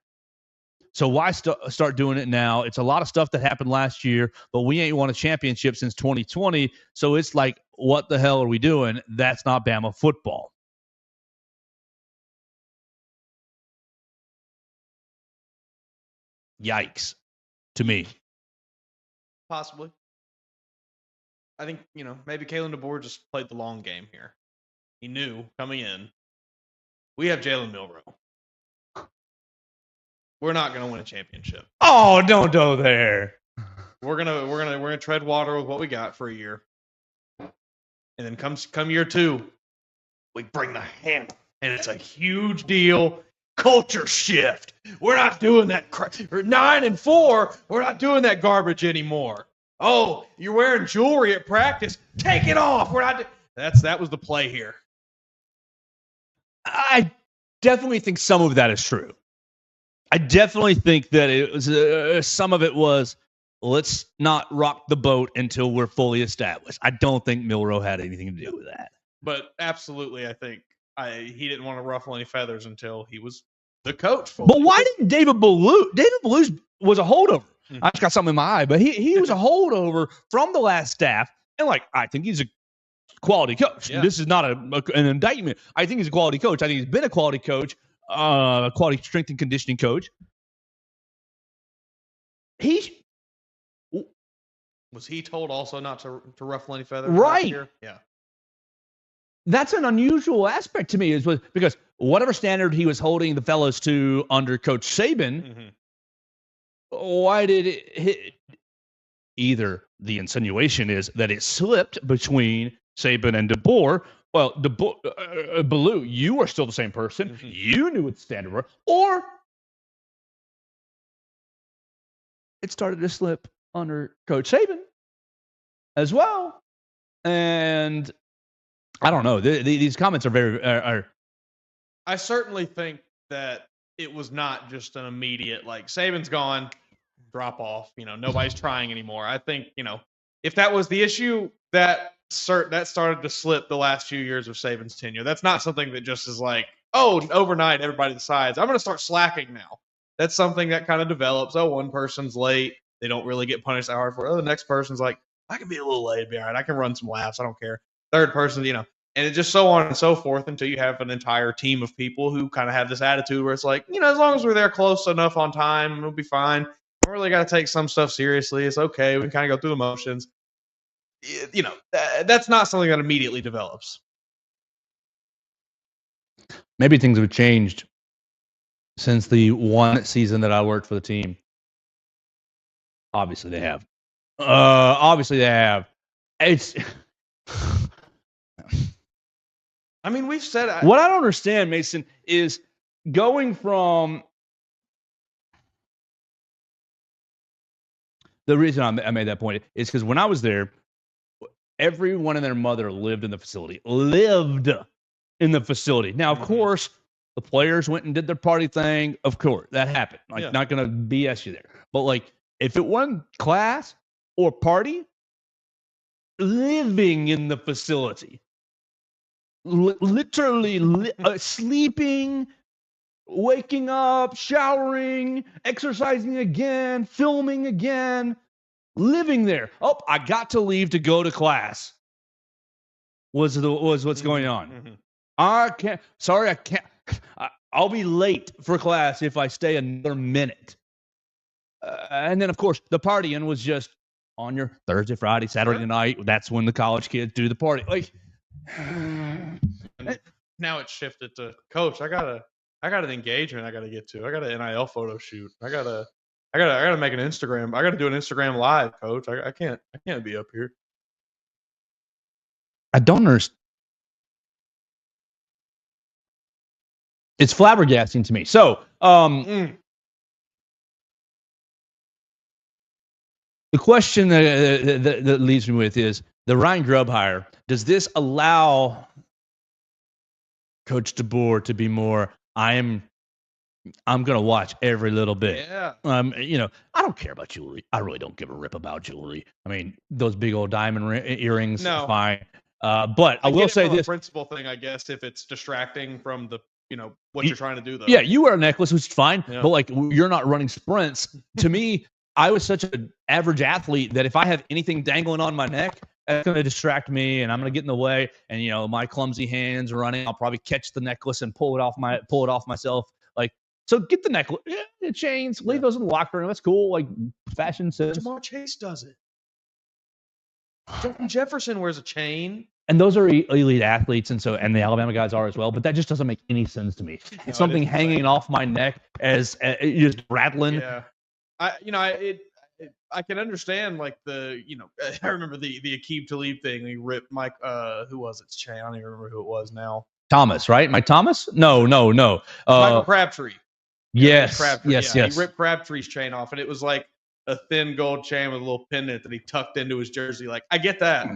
So why start doing it now? It's a lot of stuff that happened last year, but we ain't won a championship since 2020. So it's like, what the hell are we doing? That's not Bama football." Yikes to me. Possibly. I think, maybe Kalen DeBoer just played the long game here. He knew coming in, we have Jalen Milroe. We're not going to win a championship. Oh, don't go there. We're gonna tread water with what we got for a year, and then come year two, we bring the hammer, and it's a huge deal. culture shift. We're not doing that. 9-4. We're not doing that garbage anymore. Oh, you're wearing jewelry at practice. Take it off. We're not. That was the play here. I definitely think some of that is true. I definitely think that it was some of it was let's not rock the boat until we're fully established. I don't think Milroe had anything to do with that. But absolutely, I think he didn't want to ruffle any feathers until he was the coach. But why didn't David Ballou? David Ballou was a holdover. Mm-hmm. I just got something in my eye, but he was a holdover from the last staff, and I think he's a quality coach. Yeah. This is not an indictment. I think he's a quality coach. I think he's been a quality coach, quality strength and conditioning coach. Was he told also not to ruffle any feathers? Right. Yeah. That's an unusual aspect to me, because whatever standard he was holding the fellows to under Coach Saban, why did it hit? Either the insinuation is that it slipped between Saban and DeBoer. Well, Ballou, you are still the same person. You knew what the standard were. Or it started to slip under Coach Saban as well. And I don't know. These comments are very. I certainly think that it was not just an immediate Saban's gone, drop off. Nobody's trying anymore. I think if that was the issue, that started to slip the last few years of Saban's tenure. That's not something that just is overnight everybody decides I'm going to start slacking now. That's something that kind of develops. Oh, one person's late. They don't really get punished that hard for it. Oh, the next person's I can be a little late, be all right. I can run some laps. I don't care. Third person, and it's just so on and so forth until you have an entire team of people who kind of have this attitude where it's as long as we're there close enough on time, we'll be fine. We really got to take some stuff seriously. It's okay. We can kind of go through the motions. That's not something that immediately develops. Maybe things have changed since the one season that I worked for the team. Obviously they have. It's. I mean, we've said. What I don't understand, Mason, is going from. The reason I made that point is because when I was there, everyone and their mother lived in the facility. Now, of course, the players went and did their party thing. Of course, that happened. Not going to BS you there. But, if it wasn't class or party, living in the facility, literally sleeping, waking up, showering, exercising again, filming again, living there. Oh, I got to leave to go to class. Was what's going on. I can't. I'll be late for class if I stay another minute. And then, of course, the partying was just on your Thursday, Friday, Saturday night. That's when the college kids do the party. Now it's shifted to coach. I got an engagement I got to get to. I got an NIL photo shoot. I gotta make an Instagram. I got to do an Instagram live, coach. I can't be up here. I don't understand. It's flabbergasting to me. So, the question that leaves me with is the Ryan Grubb hire. Does this allow Coach DeBoer to be more? I'm going to watch every little bit. Yeah. I don't care about jewelry. I really don't give a rip about jewelry. I mean, those big old diamond earrings, fine. But I will say this principal thing, I guess, if it's distracting from the what you're trying to do, though. Yeah, you wear a necklace, which is fine, but you're not running sprints. To me, I was such an average athlete that if I have anything dangling on my neck, that's going to distract me, and I'm going to get in the way. And my clumsy hands running, I'll probably catch the necklace and pull it off myself. So get the necklace, the chains, leave those in the locker room. That's cool. Fashion says. Jamar Chase does it. Justin Jefferson wears a chain. And those are elite athletes, and the Alabama guys are as well. But that just doesn't make any sense to me. It's something hanging off my neck as just rattling. Yeah, I can understand I remember the Aqib Talib thing. He ripped Mike. Who was it? Chain. I don't even remember who it was now. Thomas, right? Mike Thomas? No. Michael Crabtree. Yes, Crabtree. yes. He ripped Crabtree's chain off, and it was like a thin gold chain with a little pendant that he tucked into his jersey. Like, I get that.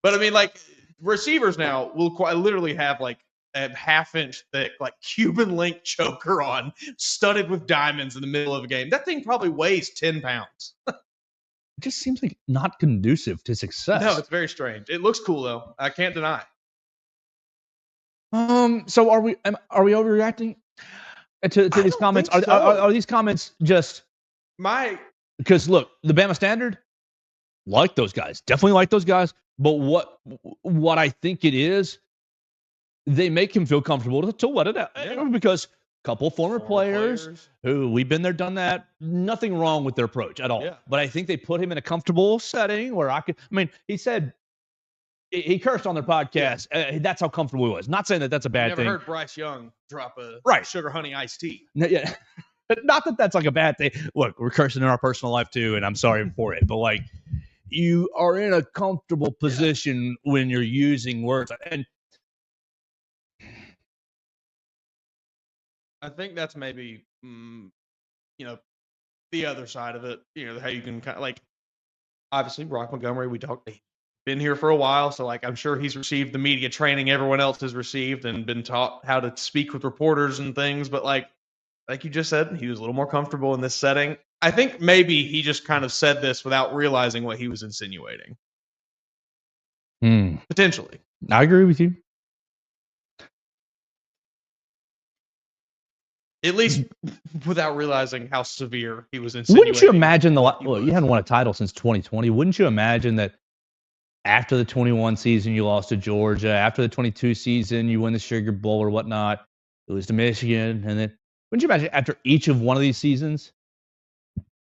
But I mean, like, receivers now will quite literally have like a half-inch thick, like Cuban link choker on, studded with diamonds in the middle of a game. That thing probably weighs 10 pounds. It just seems like not conducive to success. No, it's very strange. It looks cool though. I can't deny. So are we overreacting to these comments? Are these comments just because look, the Bama Standard, like those guys, definitely like those guys. But what I think it is, they make him feel comfortable to let it out because a couple former players who we've been there, done that. Nothing wrong with their approach at all. Yeah. But I think they put him in a comfortable setting where he said he cursed on their podcast. Yeah. That's how comfortable he was. Not saying that that's a bad thing. Never heard Bryce Young drop a sugar honey iced tea. Yeah. Not that that's like a bad thing. Look, we're cursing in our personal life too, and I'm sorry for it. But like, you are in a comfortable position when you're using words. And I think that's maybe, the other side of it. How you can kind of like, obviously, Roq Montgomery, been here for a while, so like I'm sure he's received the media training everyone else has received and been taught how to speak with reporters and things. But like you just said, he was a little more comfortable in this setting. I think maybe he just kind of said this without realizing what he was insinuating. Potentially. I agree with you. At least without realizing how severe he was insinuating. Wouldn't you imagine you hadn't won a title since 2020. Wouldn't you imagine that after the 21 season you lost to Georgia, after the 22 season you win the Sugar Bowl or whatnot, you lose to Michigan, and then wouldn't you imagine after each of one of these seasons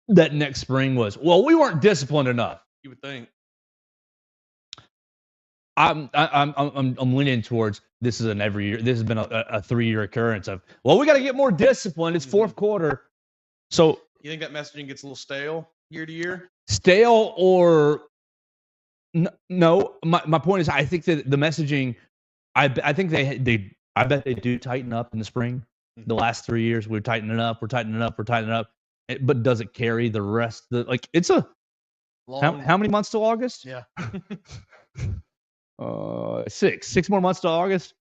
that next spring was, well, we weren't disciplined enough. You would think. I'm leaning towards this is an every year. This has been a 3-year occurrence of, well, we got to get more disciplined. It's fourth quarter. So you think that messaging gets a little stale year to year? Stale or no? My point is, I think that the messaging, I think I bet they do tighten up in the spring. The last 3 years, we're tightening up. But does it carry the rest? It's a long. How many months till August? Yeah. 6 more months to August,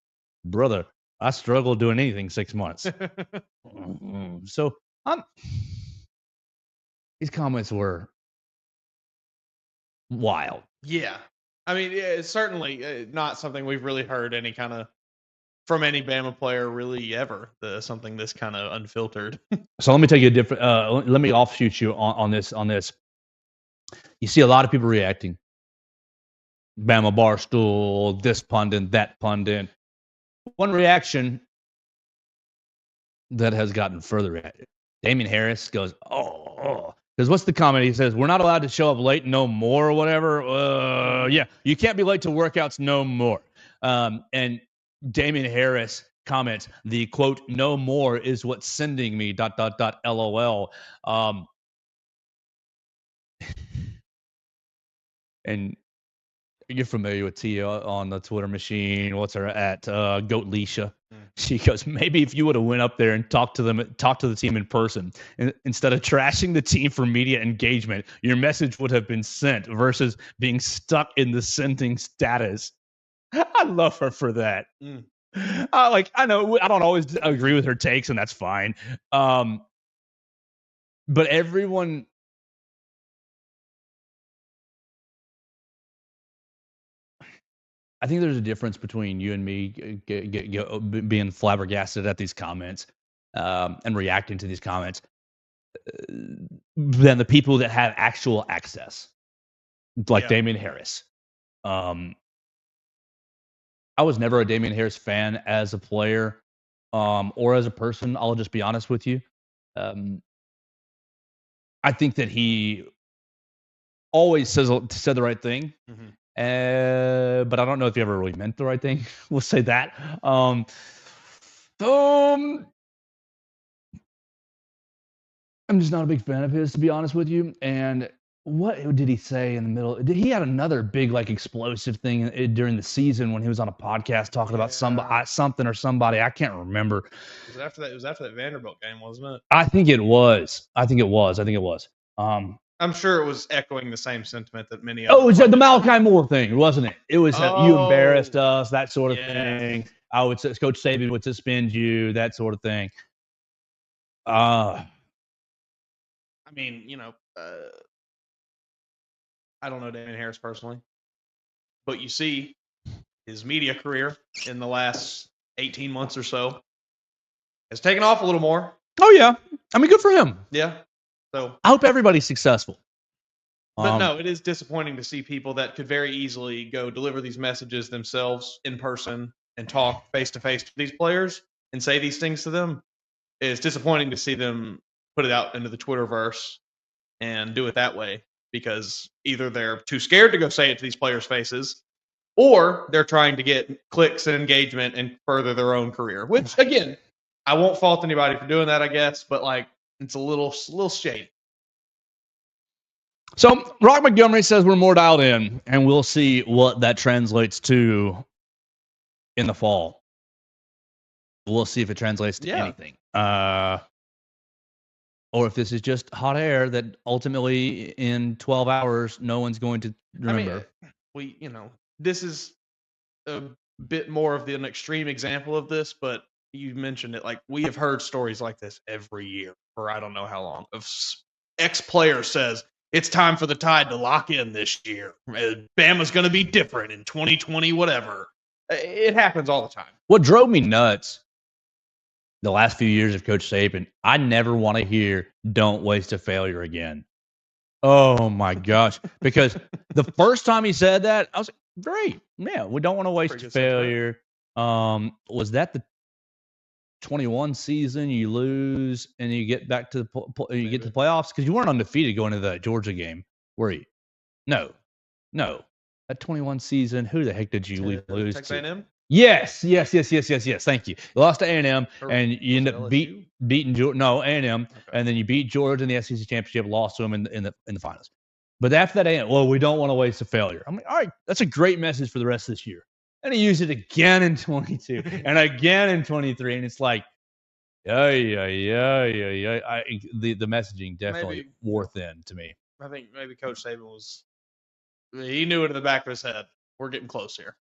brother. I struggle doing anything 6 months. So these comments were wild. Yeah, I mean, it's certainly not something we've really heard any kind of from any Bama player really ever. Something this kind of unfiltered. So let me take you a different. Let me offshoot you on this. You see a lot of people reacting. Bama Barstool, this pundit, that pundit. One reaction that has gotten further reacted. Damian Harris goes, oh. Because what's the comment? He says, we're not allowed to show up late no more or whatever. Yeah, you can't be late to workouts no more. And Damian Harris comments, the quote, no more is what's sending me, ... LOL. And you're familiar with Tia on the Twitter machine. What's her at? Goat Leisha. She goes, maybe if you would have went up there and talked to the team in person, instead of trashing the team for media engagement, your message would have been sent versus being stuck in the sending status. I love her for that. I know I don't always agree with her takes, and that's fine. But everyone. I think there's a difference between you and me being flabbergasted at these comments and reacting to these comments than the people that have actual access, like Damian Harris. I was never a Damian Harris fan as a player or as a person. I'll just be honest with you. I think that he always said the right thing. Mm-hmm. But I don't know if he ever really meant the right thing. We'll say that. I'm just not a big fan of his, to be honest with you. And what did he say in the middle? He had another big, like, explosive thing during the season when he was on a podcast talking about something or somebody. I can't remember. It was after that. It was after that Vanderbilt game, wasn't it? I think it was. I'm sure it was echoing the same sentiment that many. Oh, it was the Malachi Moore thing, wasn't it? It was you embarrassed us, that sort of yeah. thing. I would say Coach Saban would suspend you, that sort of thing. I mean, I don't know Damon Harris personally, but you see his media career in the last 18 months or so has taken off a little more. Oh, yeah. I mean, good for him. Yeah. So I hope everybody's successful. But no, it is disappointing to see people that could very easily go deliver these messages themselves in person and talk face to face to these players and say these things to them. It's disappointing to see them put it out into the Twitterverse and do it that way because either they're too scared to go say it to these players' faces or they're trying to get clicks and engagement and further their own career, which, again, I won't fault anybody for doing that, I guess, but, like, it's a little shady. So Roq Montgomery says we're more dialed in, and we'll see what that translates to in the fall. We'll see if it translates to anything. Or if this is just hot air that ultimately in 12 hours, no one's going to remember. I mean, this is a bit more of an extreme example of this, but you mentioned it. Like, we have heard stories like this every year for I don't know how long. Of ex-player says, it's time for the Tide to lock in this year. Bama's going to be different in 2020, whatever. It happens all the time. What drove me nuts the last few years of Coach Saban, I never want to hear "don't waste a failure" again. Oh my gosh! Because the first time he said that, I was like, "Great, yeah, we don't want to waste a failure." Was that the 21 season? You lose and you get back to get to the playoffs because you weren't undefeated going into that Georgia game, were you? No. That 21 season, who the heck did you lose Texas to? A&M? Yes. Thank you. You lost to A&M, and you end up beating Georgia. No, A&M, and then you beat Georgia in the SEC championship, lost to them in the finals. But after that, A&M, well, we don't want to waste a failure. I'm like, all right, that's a great message for the rest of this year. And he used it again in 22 and again in 23, and it's like, the messaging definitely wore thin to me. I think maybe Coach Saban he knew it in the back of his head. We're getting close here.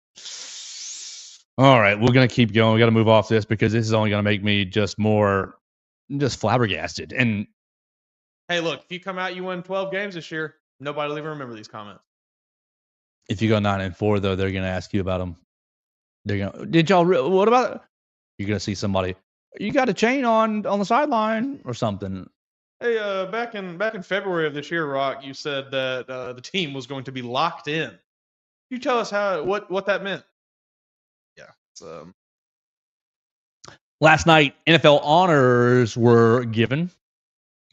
All right, we're going to keep going. We got to move off this because this is only going to make me just flabbergasted. And hey, look, if you come out, you win 12 games this year, nobody will even remember these comments. If you go 9-4, though, they're going to ask you about them. They're going, did y'all? What about it? You're going to see somebody. You got a chain on the sideline or something. Hey, back in February of this year, Roq, you said that the team was going to be locked in. Can you tell us what that meant? Yeah. Last night, NFL honors were given.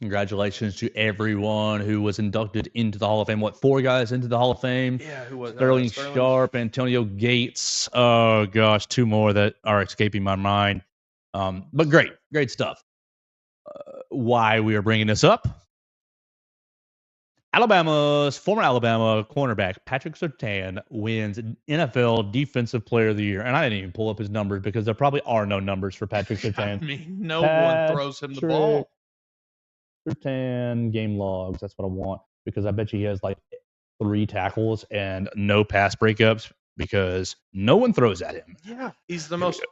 Congratulations to everyone who was inducted into the Hall of Fame. 4 guys into the Hall of Fame? Yeah, who was Sterling Sharp, Antonio Gates. Oh, gosh, 2 more that are escaping my mind. But great stuff. Why we are bringing this up? Former Alabama cornerback Patrick Surtain wins NFL Defensive Player of the Year. And I didn't even pull up his numbers because there probably are no numbers for Patrick Surtain. I mean, no one throws him the ball. Surtain game logs. That's what I want because I bet you he has like 3 tackles and no pass breakups because no one throws at him. Yeah, he's the most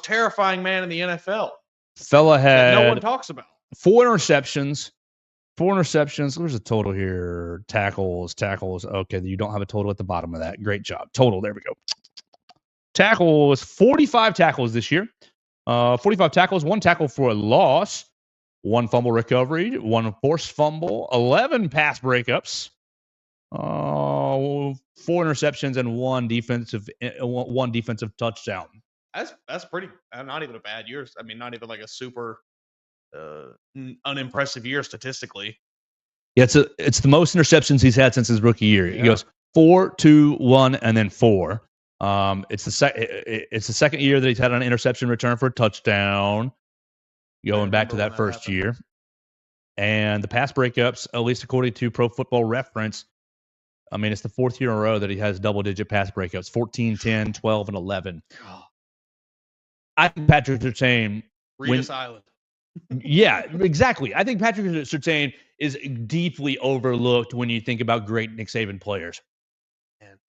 terrifying man in the NFL. Fella had no one talks about 4 interceptions. Where's the total here? Tackles. Okay, you don't have a total at the bottom of that. Great job. Total. There we go. Tackles. 45 tackles this year. 45 tackles. 1 tackle for a loss. 1 fumble recovery. 1 forced fumble. 11 pass breakups. 4 interceptions and 1 defensive touchdown. That's pretty. Not even a bad year. I mean, not even like a super unimpressive year statistically. Yeah, it's the most interceptions he's had since his rookie year. Yeah. He goes 4, 2, 1, and then 4. It's the second year that he's had an interception return for a touchdown. Going back to that first year. And the pass breakups, at least according to Pro Football Reference, I mean, it's the fourth year in a row that he has double-digit pass breakups, 14, 10, 12, and 11. I think Patrick Surtain... Reedus Island. Yeah, exactly. I think Patrick Surtain is deeply overlooked when you think about great Nick Saban players.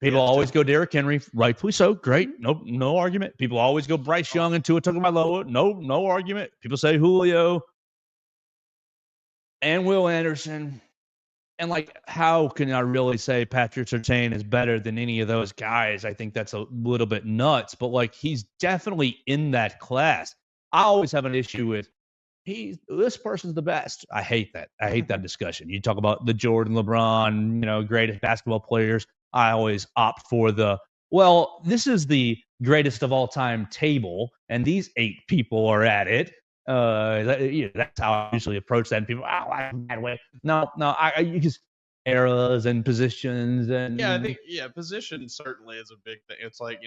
People always go Derrick Henry, rightfully so. Great, no argument. People always go Bryce Young and Tua Tagovailoa. No argument. People say Julio and Will Anderson. And, like, how can I really say Patrick Surtain is better than any of those guys? I think that's a little bit nuts. But, like, he's definitely in that class. I always have an issue with this person's the best. I hate that. I hate that discussion. You talk about the Jordan, LeBron, greatest basketball players. I always opt for this is the greatest of all time table, and these 8 people are at it. That's how I usually approach that. And people, that way. No, you just eras and positions and I think position certainly is a big thing. It's like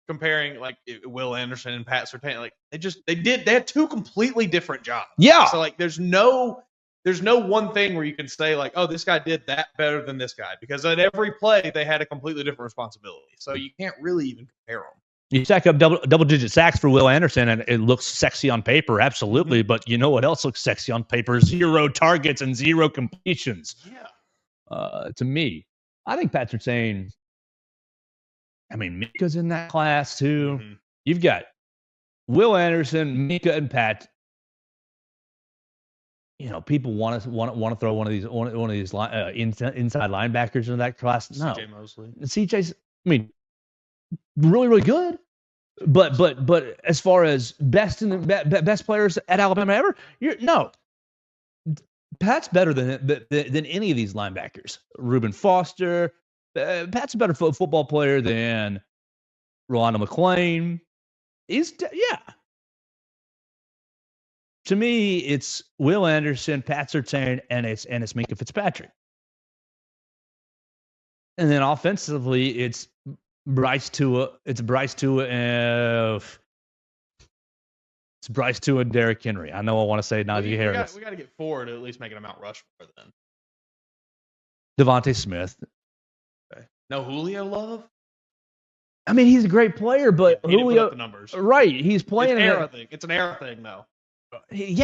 comparing like Will Anderson and Pat Surtain, like they had 2 completely different jobs. Yeah. So like there's no one thing where you can say like, oh, this guy did that better than this guy, because at every play they had a completely different responsibility. So you can't really even compare them. You stack up double-digit sacks for Will Anderson, and it looks sexy on paper, absolutely. Mm-hmm. But you know what else looks sexy on paper? 0 targets and 0 completions. Yeah. To me, I think Pat Surtain. I mean, Mika's in that class too. Mm-hmm. You've got Will Anderson, Mika, and Pat. People want to throw one of these inside linebackers into that class. No, CJ Mosley. CJ's. I mean, really, really good. But as far as best players at Alabama ever, no. Pat's better than any of these linebackers. Reuben Foster. Pat's a better football player than Rolando McClain. To me, it's Will Anderson, Pat Surtain, and it's Minkah Fitzpatrick. And then offensively, it's Bryce Tua. It's Bryce Tua and Derrick Henry. I know I want to say Najee Harris. We got to get 4 to at least make it a Mount Rushmore then. Devontae Smith. Okay. No Julio love? I mean, he's a great player, but he Julio, didn't put up the numbers. Right? He's playing It's an era thing, though. He's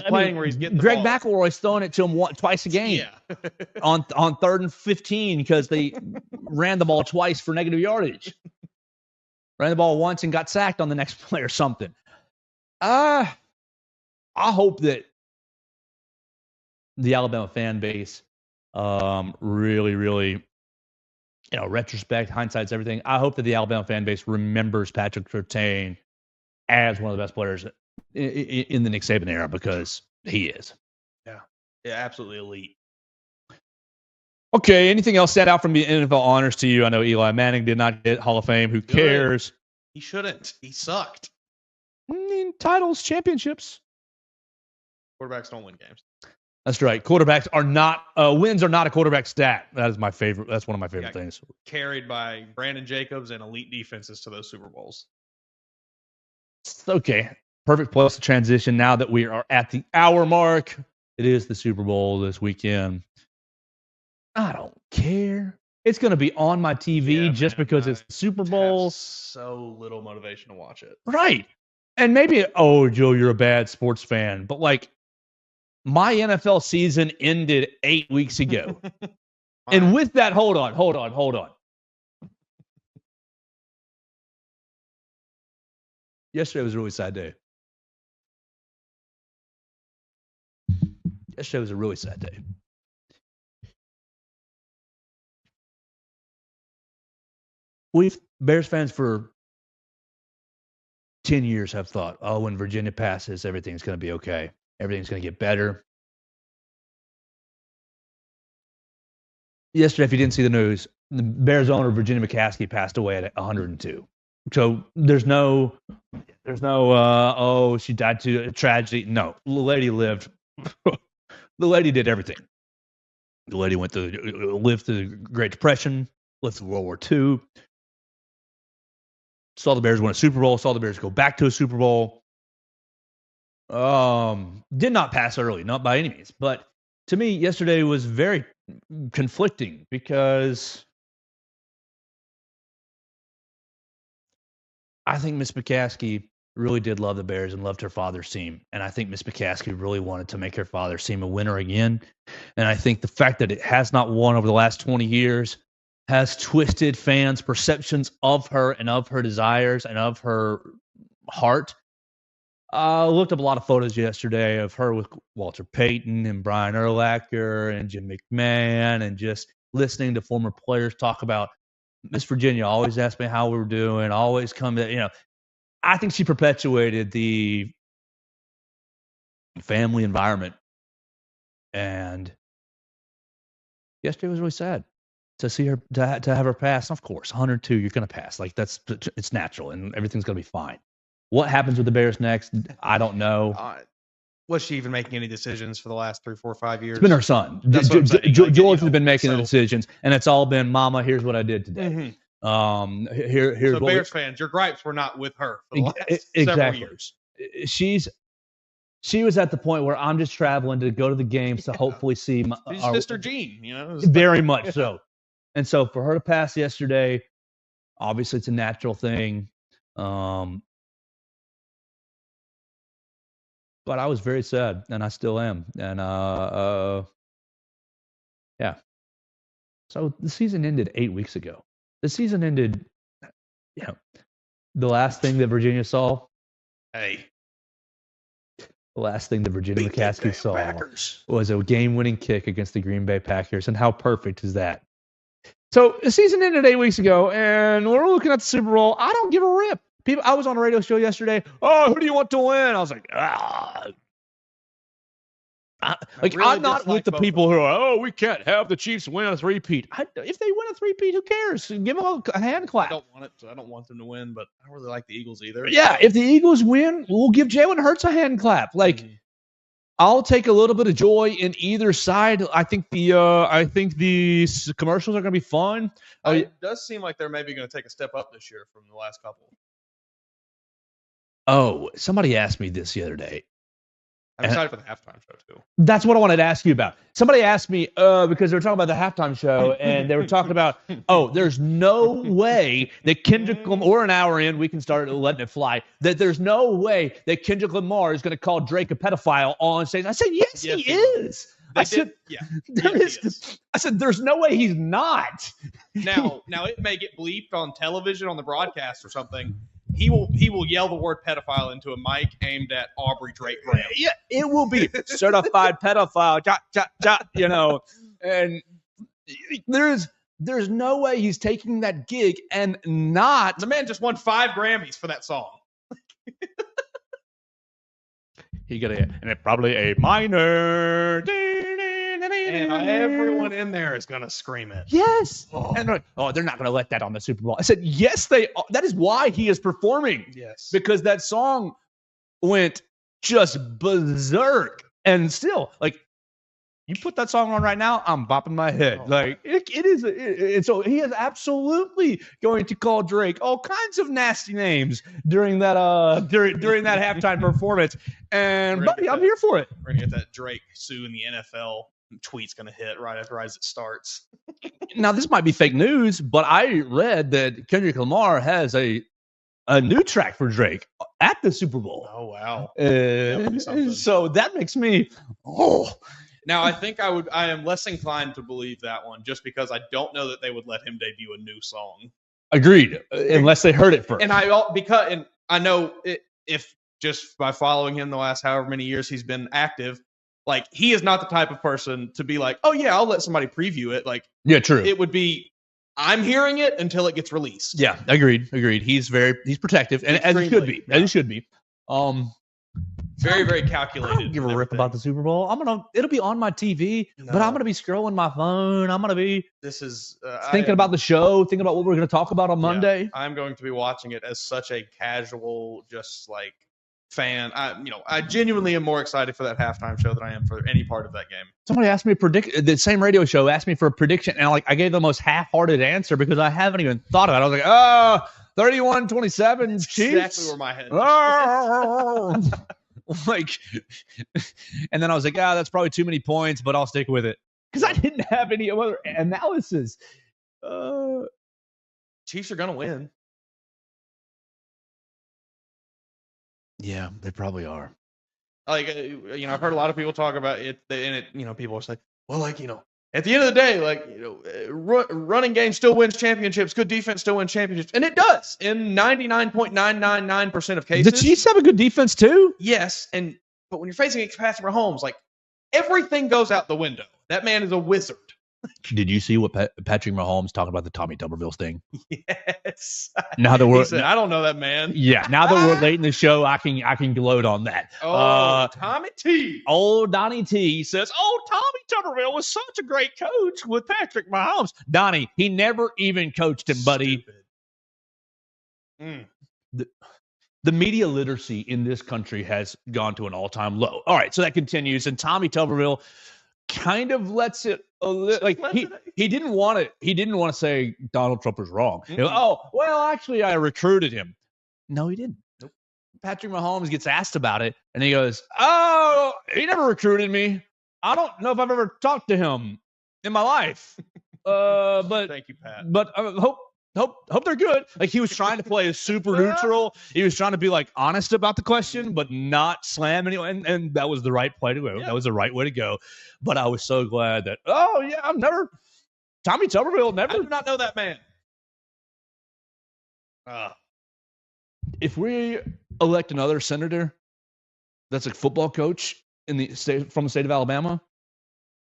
playing where he's getting the Greg ball. McElroy's throwing it to him twice a game. Yeah. on 3rd and 15 because they ran the ball twice for negative yardage. Ran the ball once and got sacked on the next play or something. I hope that the Alabama fan base really, really, retrospect, hindsight's everything. I hope that the Alabama fan base remembers Patrick Surtain as one of the best players in the Nick Saban era, because he is. Yeah, absolutely elite. Okay, anything else stand out from the NFL honors to you? I know Eli Manning did not get Hall of Fame. Who cares? He shouldn't. He sucked. Titles, championships. Quarterbacks don't win games. That's right. Quarterbacks are not wins are not a quarterback stat. That is my favorite. That's one of my favorite things. Carried by Brandon Jacobs and elite defenses to those Super Bowls. Okay. Perfect place to transition now that we are at the hour mark. It is the Super Bowl this weekend. I don't care. It's going to be on my TV just because it's the Super Bowl. So little motivation to watch it. Right. And maybe, Joe, you're a bad sports fan. But, my NFL season ended 8 weeks ago. And with that, hold on. Yesterday was a really sad day. Yesterday was a really sad day. We've, Bears fans for 10 years have thought, when Virginia passes, everything's going to be okay. Everything's going to get better. Yesterday, if you didn't see the news, the Bears owner, Virginia McCaskey, passed away at 102. So there's no, she died to a tragedy. No, the lady lived. The lady did everything. The lady lived through the Great Depression, lived through World War II. Saw the Bears win a Super Bowl. Saw the Bears go back to a Super Bowl. Did not pass early, not by any means. But to me, yesterday was very conflicting because I think Miss McCaskey really did love the Bears and loved her father's team. And I think Miss McCaskey really wanted to make her father's team a winner again. And I think the fact that it has not won over the last 20 years has twisted fans' perceptions of her and of her desires and of her heart. I looked up a lot of photos yesterday of her with Walter Payton and Brian Urlacher and Jim McMahon, and just listening to former players talk about Miss Virginia always asked me how we were doing, always come to, I think she perpetuated the family environment. And yesterday was really sad to see her, to have her pass. Of course, 102, you're going to pass. Like, it's natural, and everything's going to be fine. What happens with the Bears next? I don't know. Was she even making any decisions for the last 3, 4, 5 years? It's been her son. George has been making the decisions, and it's all been, Mama, here's what I did today. Mm-hmm. Here's so what Bears fans, your gripes were not with her for the last several years. She was at the point where I'm just traveling to go to the games to hopefully see She's Mr. Gene, Very much so. And so for her to pass yesterday, obviously it's a natural thing. But I was very sad, and I still am. And yeah. So the season ended 8 weeks ago. The season ended, the last thing that Virginia saw. Hey. The last thing that Virginia McCaskey saw was a game-winning kick against the Green Bay Packers. And how perfect is that? So the season ended 8 weeks ago, and we're looking at the Super Bowl. I don't give a rip. I was on a radio show yesterday. Oh, who do you want to win? I was like, I'm not with the people who are, we can't have the Chiefs win a three-peat. If they win a three-peat, who cares? Give them a hand clap. I don't want them to win, but I don't really like the Eagles either. Yeah, if the Eagles win, we'll give Jalen Hurts a hand clap. I'll take a little bit of joy in either side. I think the commercials are going to be fun. It does seem like they're maybe going to take a step up this year from the last couple. Oh, somebody asked me this the other day. I'm excited for the halftime show, too. That's what I wanted to ask you about. Somebody asked me, because they were talking about the halftime show, and they were talking about, there's no way that Kendrick Lamar, or an hour in, we can start letting it fly, that there's no way that Kendrick Lamar is going to call Drake a pedophile on stage. I said, yes, he is. I said, there's no way he's not. Now it may get bleeped on television on the broadcast or something. He will yell the word pedophile into a mic aimed at Aubrey Drake Graham. Yeah, it will be certified pedophile. And there's no way he's taking that gig and not. The man just won 5 Grammys for that song. He got probably a minor. And everyone in there is going to scream it. Yes. And they're not going to let that on the Super Bowl. I said, yes, they are. That is why he is performing. Yes. Because that song went just berserk. And still, you put that song on right now, I'm bopping my head. So he is absolutely going to call Drake all kinds of nasty names during that during that halftime performance. And buddy, I'm here for it. We're gonna get that Drake suing the NFL tweet's gonna hit right after as it starts. Now this might be fake news, but I read that Kendrick Lamar has a new track for Drake at the Super Bowl. Oh wow! So that makes me Now, I think I am less inclined to believe that one just because I don't know that they would let him debut a new song. Agreed. Unless they heard it first. And I know if just by following him the last however many years he's been active, he is not the type of person to be like, oh yeah, I'll let somebody preview it. Yeah, true. It would be, I'm hearing it until it gets released. Yeah, agreed. He's protective, and as he should be. Yeah. As he should be. Very, very calculated. I don't give a rip about the Super Bowl. It'll be on my TV, but I'm gonna be scrolling my phone. I'm gonna be thinking about the show, thinking about what we're gonna talk about on Monday. I'm going to be watching it as such a casual, just fan. I genuinely am more excited for that halftime show than I am for any part of that game. Somebody asked me the same radio show asked me for a prediction, and I gave the most half-hearted answer because I haven't even thought of it. I was like, 31-27 Chiefs. Exactly where my head is. Like, and then I was like, that's probably too many points, but I'll stick with it because I didn't have any other analysis. Chiefs are gonna win. Yeah, they probably are. Like, I've heard a lot of people talk about it, and people are saying, well, like, at the end of the day, like, running game still wins championships. Good defense still wins championships, and it does in 99.999% of cases. The Chiefs have a good defense too. Yes, but when you're facing against Patrick Mahomes, like, everything goes out the window. That man is a wizard. Did you see what Patrick Mahomes talking about the Tommy Tuberville thing? Yes. Now that he said, I don't know that man. Yeah. Now that we're late in the show, I can gloat on that. Tommy T. Old Donnie T says, Tommy Tuberville was such a great coach with Patrick Mahomes. Donnie, he never even coached him, buddy. The media literacy in this country has gone to an all-time low. All right, so that continues, and Tommy Tuberville kind of lets it he didn't want it. He didn't want to say Donald Trump was wrong. Actually, I recruited him. No, he didn't. Nope. Patrick Mahomes gets asked about it, and he goes, he never recruited me. I don't know if I've ever talked to him in my life. But thank you, Pat. But I hope they're good. Like, he was trying to play as super neutral. He was trying to be like honest about the question, but not slam anyone. And that was the right play to go. Yeah. That was the right way to go. But I was so glad that Tommy Tuberville never. I do not know that man. If we elect another senator that's a football coach in the state from the state of Alabama,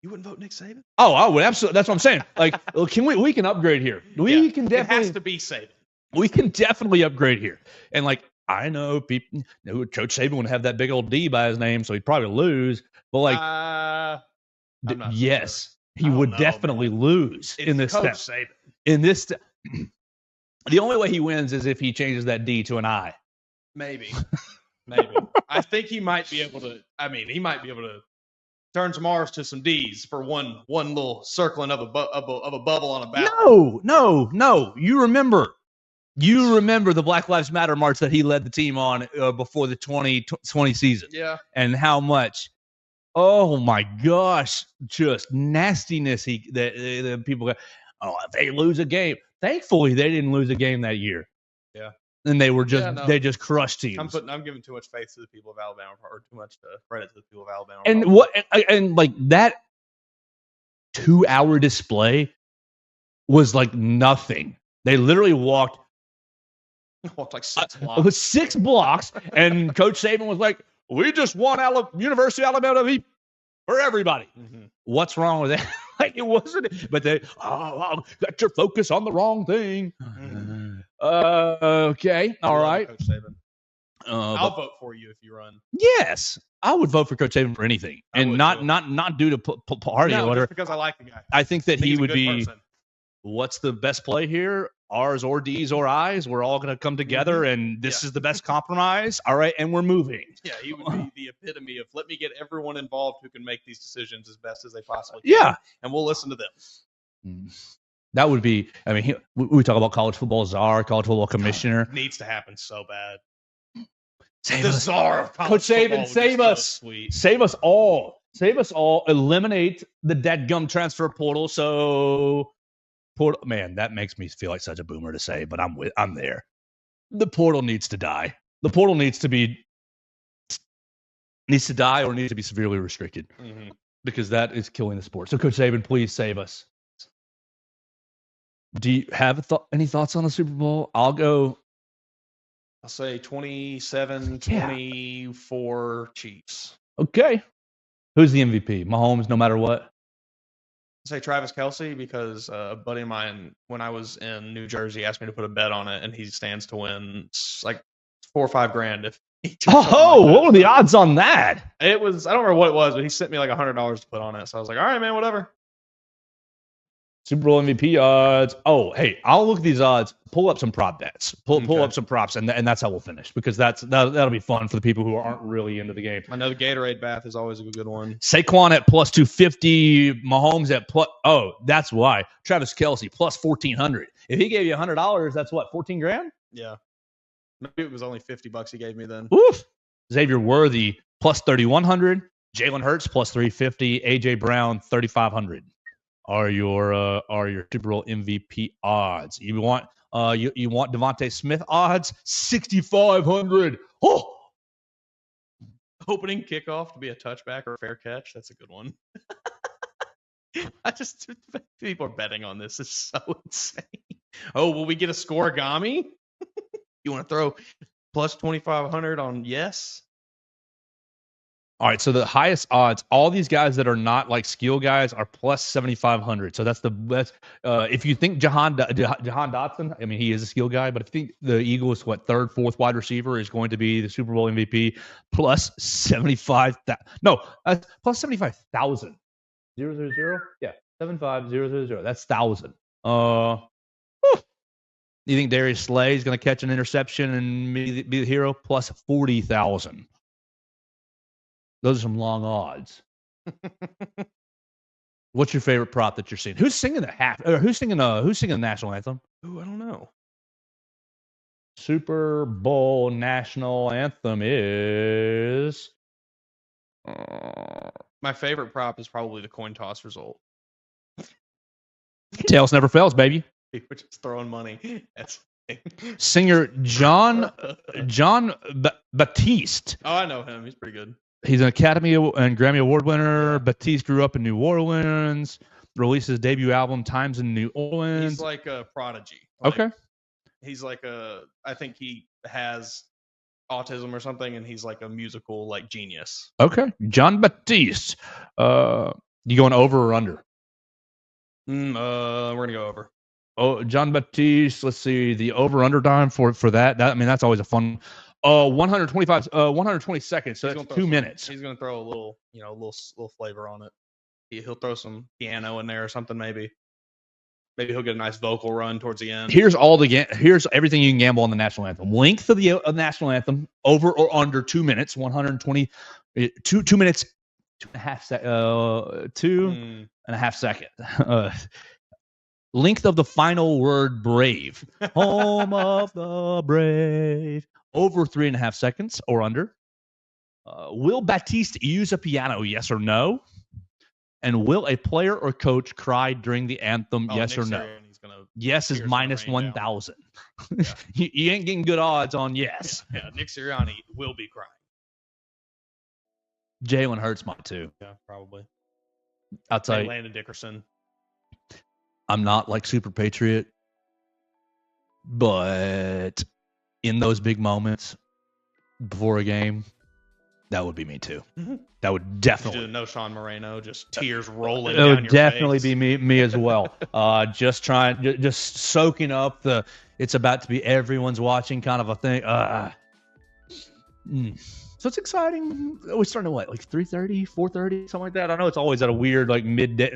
you wouldn't vote Nick Saban? Oh, I would absolutely. That's what I'm saying. Like, we can upgrade here. We can definitely. It has to be Saban. We can definitely upgrade here. And like, I know people. Coach Saban would have that big old D by his name, so he'd probably lose. But like, yes, he would definitely lose in this step. Saban. In this, the only way he wins is if he changes that D to an I. Maybe. I think he might be able to. I mean, he might be able to turn some R's to some D's for one little circling of a bubble on a ballot. No. You remember the Black Lives Matter march that he led the team on before the 2020 season. Yeah. And how much, oh my gosh, just nastiness that people got. Oh, if they lose a game. Thankfully, they didn't lose a game that year. Yeah. And they were they just crushed teams. I'm giving too much faith to the people of Alabama, or too much credit to the people of Alabama. And like that 2-hour display was like nothing. They literally walked like 6 blocks. It was 6 blocks, and Coach Saban was like, "We just want University of Alabama to be for everybody." Mm-hmm. What's wrong with that? Like, it wasn't. But they got your focus on the wrong thing. Mm-hmm. Okay, all right. Coach Saban. I'll vote for you if you run. Yes, I would vote for Coach Saban for anything, and not due to party or whatever. Just because I like the guy. I think that he would be. Person. What's the best play here? R's or D's or I's. We're all going to come together, and this is the best compromise. All right, and we're moving. Yeah, he would be the epitome of let me get everyone involved who can make these decisions as best as they possibly can. Yeah, and we'll listen to them. That would be. I mean, we talk about college football czar, college football commissioner. God, needs to happen so bad. Save the us. czar of college Coach Saban, save us. So sweet. Save us all. Save us all. Eliminate the dadgum transfer portal. So. Man, that makes me feel like such a boomer to say, but I'm there. The portal needs to die. The portal needs to die or needs to be severely restricted, because that is killing the sport. So, Coach Saban, please save us. Do you have any thoughts on the Super Bowl? I'll say 27-24 Chiefs. Okay. Who's the MVP? Mahomes, no matter what? Say Travis Kelce, because a buddy of mine, when I was in New Jersey, asked me to put a bet on it, and he stands to win like $4 or $5 grand if he what were the odds on that? It was, I don't remember what it was, but he sent me like $100 to put on it. So I was like, all right, man, whatever. Super Bowl MVP odds. Oh, hey, I'll look at these odds. Pull up some prop bets. Pull up some props, and that's how we'll finish, because that'll be fun for the people who aren't really into the game. I know the Gatorade bath is always a good one. Saquon at plus 250. Mahomes at plus. Oh, that's why. Travis Kelce plus 1,400. If he gave you $100, that's what, 14 grand? Yeah. Maybe it was only $50 he gave me then. Oof. Xavier Worthy plus 3,100. Jalen Hurts plus 350. AJ Brown 3,500 are your Super Bowl MVP odds. You want you want Devontae Smith odds 6,500. Oh, Opening kickoff to be a touchback or a fair catch. That's a good one. People are betting on this. It's so insane. Oh, will we get a scoregami? You want to throw plus 2,500 on yes? All right, so the highest odds, all these guys that are not like skill guys are plus 7,500. So that's the best. If you think Jahan Dotson, I mean, he is a skill guy, but if you think the Eagles, third, fourth wide receiver is going to be the Super Bowl MVP, plus 75,000. No, plus 75,000. 000? Yeah, 75,000. That's 1,000. You think Darius Slay is going to catch an interception and be the hero? Plus 40,000. Those are some long odds. What's your favorite prop that you're seeing? Who's singing who's singing the national anthem? Ooh, I don't know. Super Bowl national anthem is my favorite prop is probably the coin toss result. Tails never fails, baby. We're just throwing money. That's singer John Baptiste. Oh, I know him. He's pretty good. He's an Academy and Grammy Award winner. Baptiste grew up in New Orleans. Released his debut album, Times in New Orleans. He's like a prodigy. Okay. He's like I think he has autism or something, and he's like a musical genius. Okay. John Baptiste. You going over or under? We're gonna go over. Oh, John Baptiste. Let's see the over/under time for that. I mean, that's always a fun. 120 seconds. So that's 2 minutes. He's gonna throw a little, little flavor on it. He'll throw some piano in there or something. Maybe he'll get a nice vocal run towards the end. Here's everything you can gamble on the national anthem. Length of the national anthem over or under 2 minutes. 120. 2 minutes. 2.5 seconds. Length of the final word brave. Home of the brave. Over 3.5 seconds or under. Will Baptiste use a piano? Yes or no? And will a player or coach cry during the anthem? Yes or no? Yes is minus 1,000. Yeah. You ain't getting good odds on yes. Yeah, Nick Sirianni will be crying. Jalen Hurts might too. Yeah, probably. I'll tell you. Landon Dickerson. I'm not like super patriot, but in those big moments before a game, that would be me too. Mm-hmm. That would definitely. No Sean Moreno, just tears rolling. It would definitely be me as well. Just soaking up it's about to be everyone's watching kind of a thing. So it's exciting. We're starting at what, 3:30, 4:30, something like that. I know it's always at a weird midday,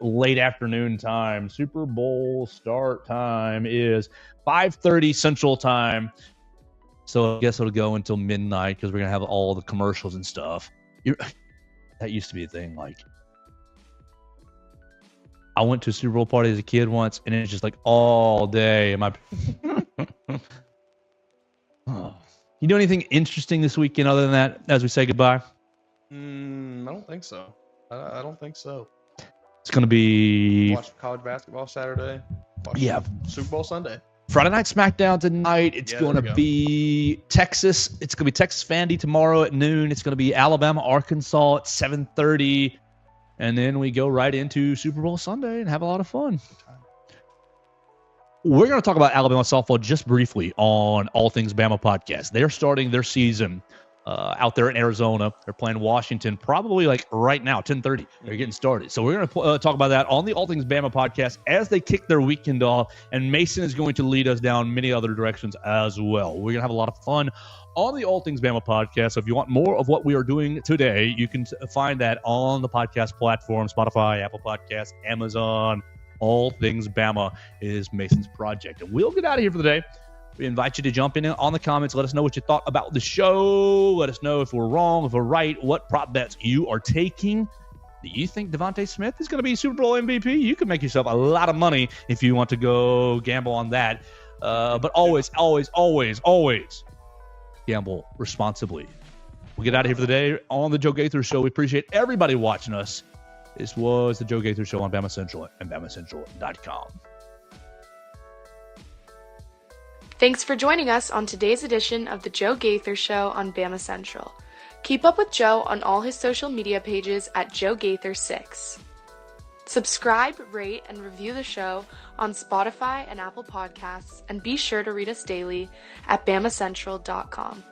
late afternoon time. Super Bowl start time is 5:30 Central Time. So I guess it'll go until midnight because we're gonna have all the commercials and stuff. That used to be a thing. I went to a Super Bowl party as a kid once, and it's just all day. You do anything interesting this weekend other than that as we say goodbye? I don't think so. I don't think so. It's going to be... Watch college basketball Saturday. Watch Super Bowl Sunday. Friday Night SmackDown tonight. It's going to be Texas. It's going to be Texas Vandy tomorrow at noon. It's going to be Alabama, Arkansas at 7:30. And then we go right into Super Bowl Sunday and have a lot of fun. We're going to talk about Alabama softball just briefly on All Things Bama podcast. They're starting their season out there in Arizona. They're playing Washington probably right now, 10:30. They're getting started. So we're going to talk about that on the All Things Bama podcast as they kick their weekend off. And Mason is going to lead us down many other directions as well. We're going to have a lot of fun on the All Things Bama podcast. So if you want more of what we are doing today, you can find that on the podcast platform, Spotify, Apple Podcasts, Amazon. All Things Bama is Mason's project. And we'll get out of here for the day. We invite you to jump in on the comments. Let us know what you thought about the show. Let us know if we're wrong, if we're right, what prop bets you are taking. Do you think Devontae Smith is going to be Super Bowl MVP? You can make yourself a lot of money if you want to go gamble on that. But always, always, always, always gamble responsibly. We'll get out of here for the day on the Joe Gaither Show. We appreciate everybody watching us. This was the Joe Gaither Show on Bama Central and BamaCentral.com. Thanks for joining us on today's edition of the Joe Gaither Show on Bama Central. Keep up with Joe on all his social media pages at Joe Gaither6. Subscribe, rate, and review the show on Spotify and Apple Podcasts, and be sure to read us daily at BamaCentral.com.